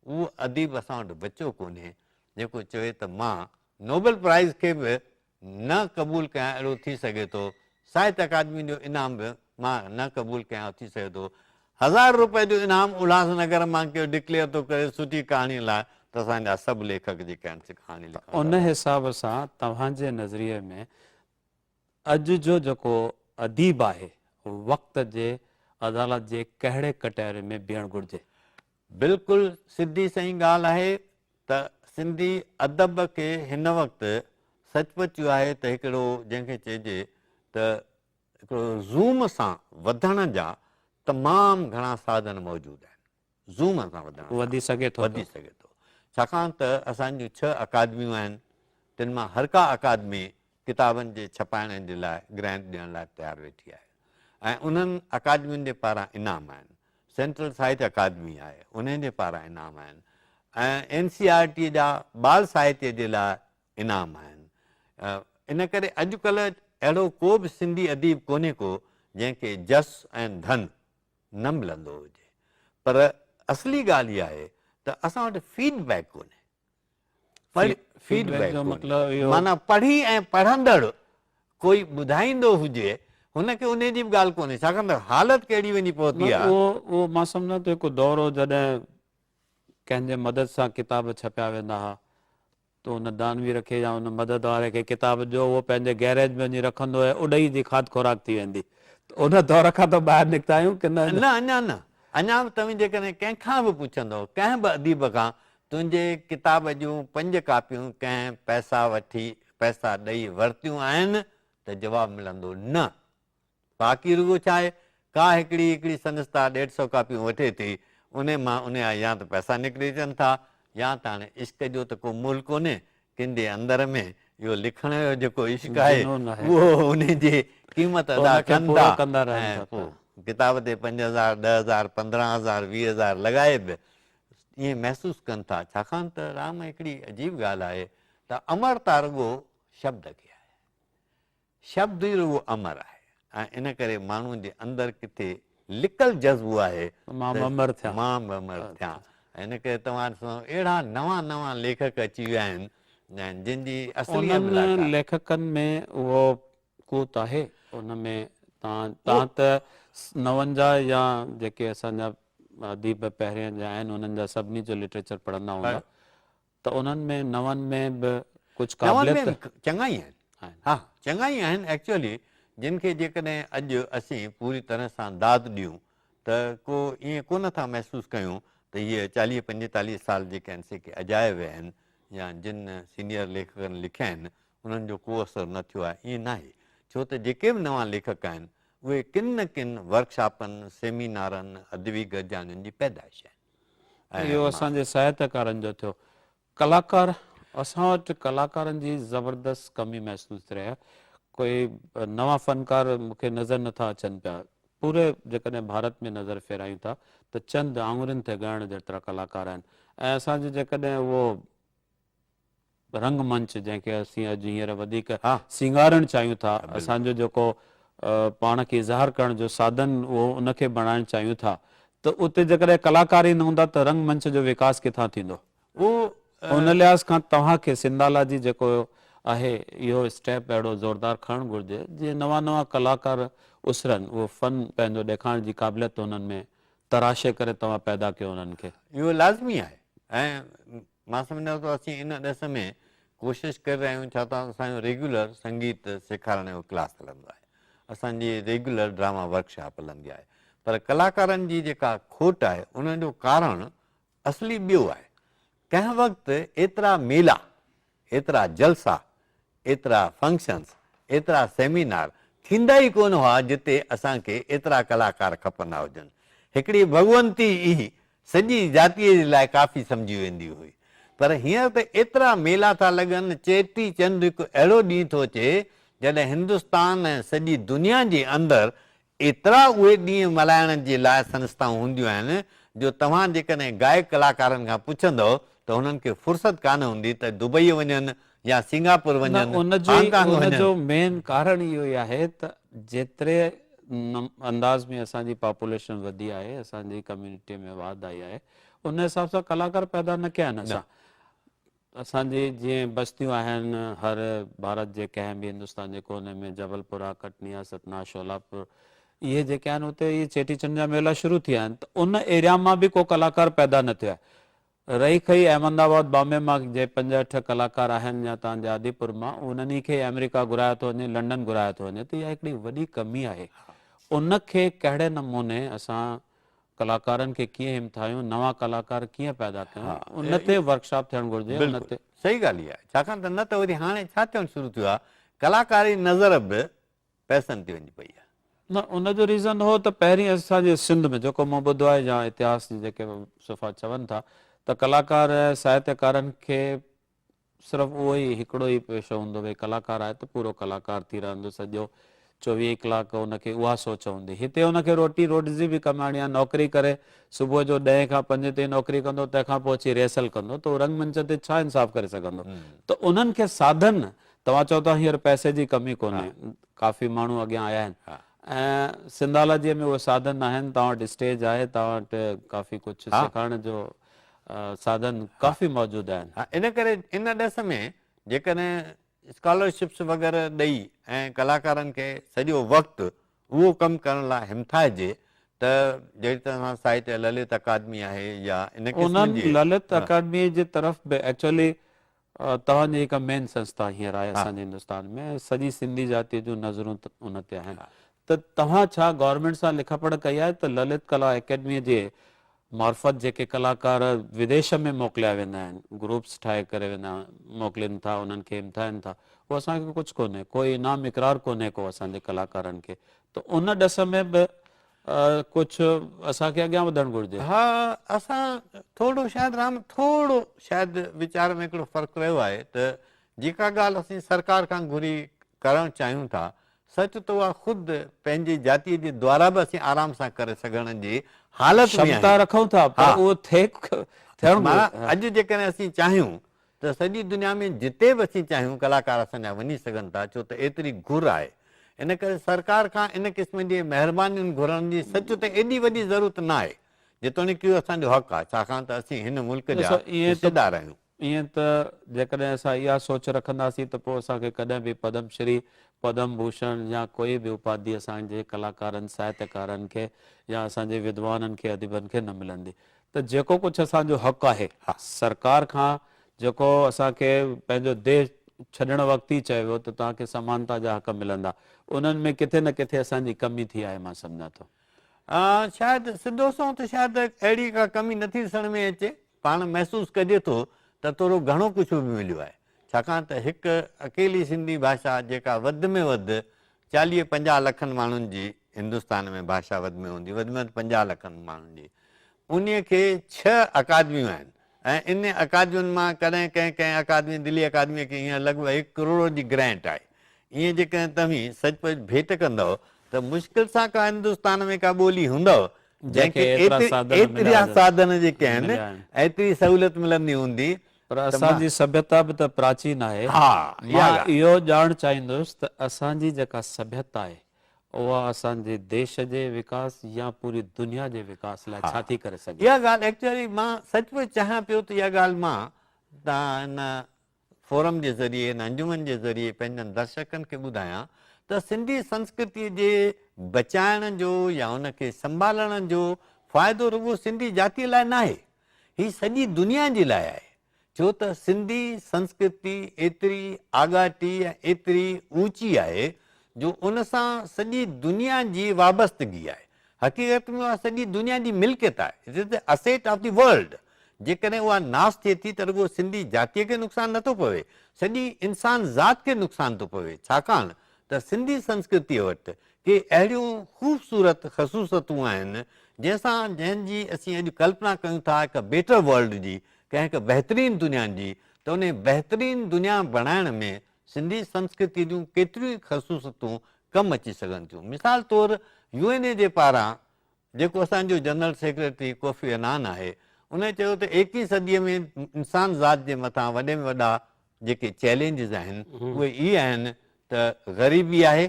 उहो अदीब असां वटि बचियो कोन्हे जेको चवे त मां नोबेल प्राइज़ खे बि न क़बूलु कयां, अहिड़ो थी सघे थो। साहित्य अकादमी जो इनाम बि मां न क़बूलु कयां, थी सघे थो। 1000 रुपए जो इनाम उल्हासनगर मां केरु डिक्लेयर थो करे सुठी कहाणी लाइ त असांजा सभु लेखक जेके आहिनि कहाणी लिखनि। उन हिसाब सां तव्हांजे नज़रिए में अॼु जो जेको अदीब आहे वक़्त जे अदालत जे कहिड़े कटहरे में बीहणु घुरिजे? बिल्कुलु सिधी सही ॻाल्हि आहे त सिंधी अदब खे हिन वक़्तु सचपचु आहे त हिकिड़ो जंहिंखे चइजे त हिकिड़ो ज़ूम सां वधण जा तमामु घणा साधन मौजूदु आहिनि। ज़ूम सां वधी सघे थो, वधी सघे थो, छाकाणि त असांजूं 6 अकादमियूं आहिनि, तिन मां हर का अकादमी किताबनि जे छपाइण जे लाइ ग्रांट ॾियण लाइ तयारु वेठी आहे ऐं उन्हनि अकादमियुनि जे पारां इनाम आहिनि। सेंट्रल साहित्य अकादमी आहे, उन्हनि जे पारां इनाम आहिनि ऐं NCERT जा बाल साहित्य जे लाइ इनाम आहिनि। इन करे अॼुकल्ह अहिड़ो को बि सिंधी अदीब कोन्हे को जंहिंखे जस ऐं धन न मिलंदो हुजे, पर असली ॻाल्हि इहा आहे त असां वटि फीडबैक कोन्हे। फीडबैक जो मतिलबु माना पढ़ी ऐं पढ़ंदड़ कोई ॿुधाईंदो हुजे हुनखे उन जी बि ॻाल्हि कोन्हे, छाकाणि त हालत कहिड़ी वञी पहुती आहे। उहो मां सम्झां थो हिकु दौर हो जॾहिं कंहिंजे मदद सां किताब छपिया वेंदा हुआ त उन दानवी रखे या उन मदद वारे खे किताब जो उहो पंहिंजे गैरेज में वञी रखंदो ऐं उॾई जी खाद खुराक थी वेंदी। उन दौर खां त ॿाहिरि निकिता आहियूं की न? अञा न, अञा बि तव्हां जेकॾहिं कंहिंखां बि पुछंदव कंहिं बि अदीब खां तुंहिंजे किताब जूं 5 कापियूं कंहिं पैसा ॾेई वरितियूं आहिनि त जवाबु मिलंदो न। बाक़ी रुगो छा आहे, का हिकिड़ी संस्था 150 कापियूं वठे थी, उन मां उन जा या त पैसा निकिरी अचनि था या त हाणे इश्क जो त को मुल्क कोन्हे, कंहिंजे अंदर में इहो लिखण जो जेको इश्क आहे उहो उन जी क़ीमत अदा कंदा ऐं पोइ किताब ते 5000 10,000 15,000 20,000 लॻाए बि ईअं महसूसु कनि था। छाकाणि त राम हिकिड़ी अजीब ॻाल्हि आहे त अमरता रुगो शब्द खे आहे, शब्द ई रुगो अमर आहे ऐं इन करे माण्हुनि जे अंदरि किथे लिकल जज़्बो आहे मां अमर थियां। इन करे तव्हां ॾिसो अहिड़ा नवां लेखक अची विया आहिनि जिन जी असली लेखकनि में उहो कूत आहे। उन में तव्हां त 59 या जेके असांजा अदीब पहिरियों जा आहिनि उन्हनि जा सभिनी जो लिटरेचर पढ़ंदा हूंदा त उन्हनि में 90 में बि कुझु क़ाबिलियत चङा ई आहिनि। हा, चङा ई आहिनि एक्चुअली, जिन खे जेकॾहिं अॼु असीं पूरी तरह सां दाद ॾियूं त को ईअं कोन था महसूसु कयूं त इहे 40-45 साल जेके आहिनि से के अजाए विया आहिनि या जिन सीनियर लेखकनि लिखिया आहिनि उन्हनि जो को असरु न थियो आहे, ईअं न आहे। छो त जेके बि नवां लेखक आहिनि उहे किन न किन वर्कशॉपनि सेमिनारनि अदबी गॾिजाणियुनि जी पैदाइश आहिनि। इहो असांजे साहित्यकारनि जो थियो। कलाकार, असां वटि कलाकारनि जी ज़बरदस्त कमी महसूसु थी रही आहे। कोई नवां फ़नकार मूंखे नज़र नथा अचनि पिया। पूरे जेकॾहिं भारत में नज़र फेरायूं था त चंद आङुरियुनि ते ॻणण जेतिरा कलाकार आहिनि ऐं असांजो जेकॾहिं उहो रंगमंच जंहिंखे असीं अॼु हींअर वधीक सिंगारणु चाहियूं था, असांजो जेको पाण खे इज़हार करण जो साधन उहो उनखे बणाइणु चाहियूं था त उते जेकॾहिं कलाकार ई न हूंदा त रंगमंच जो विकास किथां थींदो? उन लिहाज़ खां तव्हांखे सिंधाला जी जेको आहे इहो स्टेप अहिड़ो ज़ोरदार खणणु घुरिजे जीअं नवां कलाकार उसरनि, उहो फ़न पंहिंजो ॾेखारण जी क़ाबिलियत उन्हनि में तराशे करे तव्हां पैदा कयो उन्हनि खे। इहो लाज़मी आहे ऐं मां सम्झां थो असीं इन ॾिस में कोशिशि करे रहिया आहियूं छा त असांजो रेगुलर संगीत सेखारण जो क्लास हलंदो आहे, असांजी रेगुलर ड्रामा वर्कशॉप हलंदी आहे, पर कलाकारनि जी जेका खोट आहे उन जो कारण असली ॿियो आहे। कंहिं वक़्तु एतिरा मेला, एतिरा जलसा, एतिरा फंक्शन्स, एतिरा सेमिनार थींदा ई कोन हुआ जिते असांखे एतिरा कलाकार खपंदा हुजनि। हिकिड़ी भगवंती ई सॼी जातीअ जे लाइ काफ़ी सम्झी वेंदी हुई, पर हींअर त एतिरा मेला था लॻनि। चेटी चंड हिकु अहिड़ो ॾींहुं थो अचे जॾहिं हिंदुस्तान ऐं सॼी दुनिया जे अंदरि एतिरा उहे ॾींहं मल्हाइण जे लाइ संस्थाऊं हूंदियूं आहिनि जो तव्हां जेकॾहिं गायक कलाकारनि खां पुछंदव त हुननि खे फुर्सत कान हूंदी त दुबई वञनि या सिंगापुर वञनि, हांगकांग वञनि। उनजो मेन कारण इहो ई आहे त जेतिरे अंदाज़ में असांजी पॉपुलेशन वधी आहे, असांजी कम्यूनिटी में वाध आई आहे, उन हिसाब सां कलाकार पैदा न कया आहिनि असां। असांजी जीअं बस्तियूं आहिनि हर भारत जे कंहिं बि हिंदुस्तान जे कोने में, जबलपुर आहे, कटनी आहे, सतना, शोलापुर, इहे जेके आहिनि उते इहे चेटीचंड जा मेला शुरू थिया आहिनि, त उन एरिया मां बि को कलाकार पैदा न थियो आहे। रही खई अहमदाबाद बॉम्बे मां जे 5-8 कलाकार आहिनि या तव्हांजे आदिपुर मां, उन्हनि खे अमेरिका घुरायो थो वञे, लंडन घुरायो थो वञे, त इहा हिकिड़ी वॾी कमी आहे। उनखे कहिड़े नमूने असां कलाकारनि खे कीअं हिमथायूं, नवां कलाकार कीअं पैदा कयूं, उन ते वर्कशॉप थियणु घुरिजे। उन ते सही ॻाल्हि इहा आहे, छाकाणि त न त वरी हाणे छा थियणु शुरू थियो आहे, कलाकारी नज़र बि पैसनि ते वञी पई आहे। न, उनजो रीज़न हो त पहिरीं असांजे सिंध में जेको मूं ॿुधो आहे या इतिहास जेके सुफ़ा चवनि था त कलाकार ऐं साहित्यकारनि खे सिर्फ़ु उहो ई हिकिड़ो ई पेशो हूंदो, भई कलाकार आहे त पूरो कलाकार थी रहंदो, सॼो 24 कलाक उनखे उहा सोच हूंदी। हिते उनखे रोटी रोज़ी बि कमाइणी आहे, नौकिरी करे सुबुह जो 10 खां 5 ताईं नौकिरी कंदो, तंहिंखां पोइ अची रिहर्सल कंदो, त उहो रंगमंच ते छा इंसाफ़ करे सघंदो। त उन्हनि खे साधन, तव्हां चओ था हींअर पैसे जी कमी कोन्हे, काफ़ी माण्हू अॻियां आया आहिनि, ऐं सिंधालाजीअ में उहे साधन आहिनि, तव्हां वटि स्टेज आहे, तव्हां वटि काफ़ी कुझु सेखारण जो साधन काफ़ी मौजूदु आहिनि। इन करे इन ॾिस में जेकॾहिं स्कॉलरशिप्स वग़ैरह ॾेई ऐं कलाकारनि खे सॼो वक़्तु उहो कमु करण लाइ हिमथाइजे त जहिड़ी तरह साहित्य ललित अकादमी आहे या इन उन्हनि ललित अकादमी जे तरफ़ बि एक्चुअली तव्हांजी हिकु मेन संस्था हींअर आहे असांजे हिंदुस्तान में, सॼी सिंधी जातीअ जूं नज़रूं उन ते आहिनि। त तव्हां छा गवर्नमेंट सां लिख पढ़ कई आहे त ललित कला अकेडमीअ जे मार्फत जेके कलाकार विदेश में मोकिलिया वेंदा आहिनि, ग्रुप्स ठाहे करे वेंदा मोकिलीनि था, उन्हनि खे हिमथाइनि था, उहो असांखे कुझु कोन्हे, कोई इनाम इक़रार कोन्हे को असांजे कलाकारनि खे, त उन ॾिस में बि कुझु असांखे अॻियां वधणु घुरिजे। हा, असां थोरो शायदि राम थोरो शायदि वीचार में हिकिड़ो फ़र्क़ु रहियो आहे त जेका ॻाल्हि असीं सरकार खां घुरी करणु चाहियूं था, सच त उहा ख़ुदि पंहिंजी जातीअ जे द्वारा बि असीं आराम सां करे सघण जी हालत में रखूं था, पर उहो अॼु जेकॾहिं असीं चाहियूं त सॼी दुनिया में जिते बि असीं चाहियूं कलाकार असांजा वञी सघनि था, छो त एतिरी घुर आहे। इन करे सरकार खां इन क़िस्म जी महिरबानियुनि घुरण जी सच त एॾी वॾी ज़रूरत न आहे, जेतोणीकि इहो असांजो हक़ आहे, छाकाणि त असीं हिन मुल्क जा हिसेदार आहियूं। ईअं त जेकॾहिं असां इहा सोच रखंदासीं त पोइ असांखे कॾहिं बि पद्मश्री, पद्म भूषण या कोई बि उपाधि असांजे कलाकारनि साहित्यकारनि खे या असांजे विद्वाननि खे अदिबनि खे न मिलंदी। त जेको कुझु असांजो हक़ आहे सरकार खां, जेको असांखे पंहिंजो देश छॾण वक़्तु ई चयो त तव्हांखे समानता जा हक़ मिलंदा, उन्हनि में किथे न किथे असांजी कमी थी आहे, मां सम्झां थो। शायदि सिधो सो त शायदि अहिड़ी का कमी नथी ॾिसण में अचे, पाण महसूसु कजे थो त थोरो घणो कुझु बि मिलियो आहे, छाकाणि त हिकु अकेली सिंधी भाषा जेका वधि में वधि 40-50 लखनि माण्हुनि जी हिंदुस्तान में भाषा वधि में हूंदी, वधि में वधि 50 लखनि माण्हुनि जी, उन खे 6 अकादमियूं आहिनि, ऐं इन अकादमियुनि मां कॾहिं कंहिं अकादमी, दिल्ली अकादमीअ खे हींअर लॻभॻि 1 करोड़ जी ग्रांट आहे। ईअं जेकॾहिं तव्हीं सचपच भेट कंदव त मुश्किल सां का हिंदुस्तान में का ॿोली हूंदव जंहिंखे एतिरा साधन जेके आहिनि, एतिरी सहूलियत मिलंदी हूंदी। पर असांजी सभ्यता बि त प्राचीन आहे। मां इहो ॼाणणु चाहींदुसि त असांजी जेका सभ्यता आहे उहा असांजे देश जे विकास या पूरी दुनिया जे विकास लाइ छा थी करे सघे? इहा ॻाल्हि एक्चुअली मां सचमुच चाहियां पियो त इहा ॻाल्हि मां तव्हां हिन फोरम जे ज़रिए, हिन अंजुमन जे ज़रिए पंहिंजनि दर्शकनि खे ॿुधायां त सिंधी संस्कृतीअ जे बचाइण जो या हुनखे संभालण जो फ़ाइदो रुॻो सिंधी जातीअ लाइ न आहे, हीअ सॼी दुनिया जे लाइ आहे। छो त सिंधी संस्कृति एतिरी आगाटी ऐं एतिरी ऊची आहे जो उन सां सॼी दुनिया जी वाबस्तगी आहे। हक़ीक़त में उहा सॼी दुनिया जी मिल्कियत आहे, it is the asset of the world. जेकॾहिं उहा नास थिए थी त रुॻो सिंधी जातीअ खे नुक़सानु नथो पवे, सॼी इंसान ज़ात खे नुक़सानु थो पवे। छाकाणि त सिंधी संस्कृतीअ वटि के अहिड़ियूं ख़ूबसूरत ख़सूसतूं आहिनि जंहिंजी असीं अॼु कल्पना कयूं था हिकु बेटर वर्ल्ड जी, कंहिं हिकु बहितरीनु दुनिया जी, त उन बहितरीनु दुनिया बणाइण में सिंधी संस्कृति जूं केतिरियूं ई ख़सूसतूं कमु अची सघनि थियूं। मिसाल तौरु UN जे पारां जेको असांजो जनरल सेक्रेटरी कोफी अनान आहे, उन चयो त 21वीं सदीअ में इंसान ज़ात जे मथां वॾे में वॾा जेके चैलेंजिस आहिनि उहे इहे आहिनि त ग़रीबी आहे,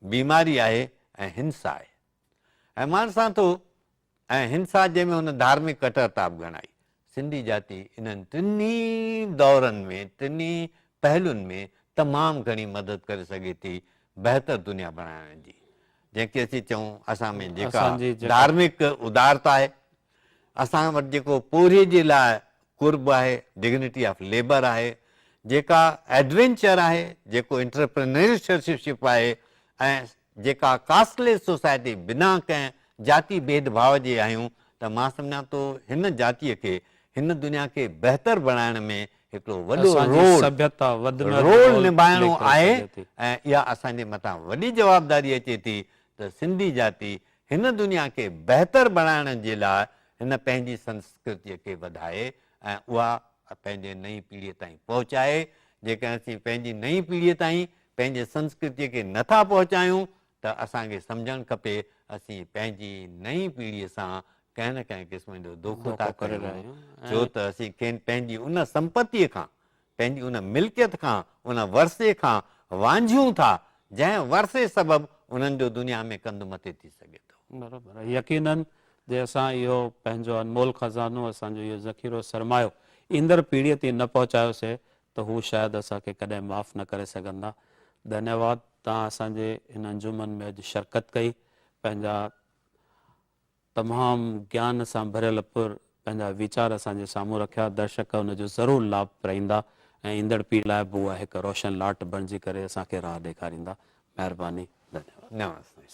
बीमारी आहे ऐं हिंसा आहे। ऐं मां ॾिसां थो ऐं हिंसा जंहिंमें हुन धार्मिक कट्टरता बि ॻणाई। सिंधी जाति इन्हनि टिनी दौरनि में, टिनी पहलुनि में तमामु घणी मदद करे सघे थी बहितर दुनिया बणाइण जी। जंहिंखे असीं चऊं असां में जेका धार्मिक उदारता आहे, असां वटि जेको पोरीअ जे लाइ कुर्ब आहे, डिग्निटी ऑफ लेबर आहे, जेका एडवेंचर आहे, जेको एंटरप्रेन्योरशिप आहे, ऐं जेका कास्टलेस सोसाइटी बिना कंहिं जाती भेदभाव जे आहियूं, त मां सम्झां थो हिन जातीअ खे, हिन दुनिया खे बहितर बणाइण में हिकिड़ो वॾो रोल निभाइणो आहे। ऐं इहा असांजे मथां वॾी जवाबदारी अचे थी त सिंधी जाति हिन दुनिया खे बहितर बणाइण जे लाइ हिन पंहिंजी संस्कृतीअ खे वधाए ऐं उहा पंहिंजे नई पीढ़ीअ ताईं पहुचाए। जेकॾहिं असीं पंहिंजी नई पीढ़ीअ ताईं पंहिंजे संस्कृतीअ खे नथा पहुचायूं त असांखे सम्झणु खपे असीं पंहिंजी नई पीढ़ीअ सां कंहिं न कंहिं क़िस्म जो धोखो था करे रहिया आहियूं। छो त असीं पंहिंजी उन संपत्तीअ खां, पंहिंजी उन मिल्कियत खां, उन वरसे खां वांझियूं था जंहिं वरसे सबबु उन्हनि जो दुनिया में कंधु मथे थी सघे थो। बराबरि, यकीनन जे असां इहो पंहिंजो अनमोल खज़ानो, असांजो इहो ज़ख़ीरो सरमायो ईंदड़ पीढ़ीअ ते न पहुचायोसीं त हू शायदि असांखे कॾहिं माफ़ न करे सघंदा। धन्यवाद, तव्हां असांजे हिन अंजुमन में अॼु शिरकत कई, पंहिंजा तमामु ज्ञान सां भरियल पंहिंजा वीचार असांजे साम्हूं रखिया। दर्शक हुनजो ज़रूरु लाभ पाईंदा ऐं ईंदड़ पीढ़ी लाइ बि उहा हिकु रोशन लाट बणिजी करे असांखे राह ॾेखारींदा। महिरबानी, धन्यवाद। नमस्ते।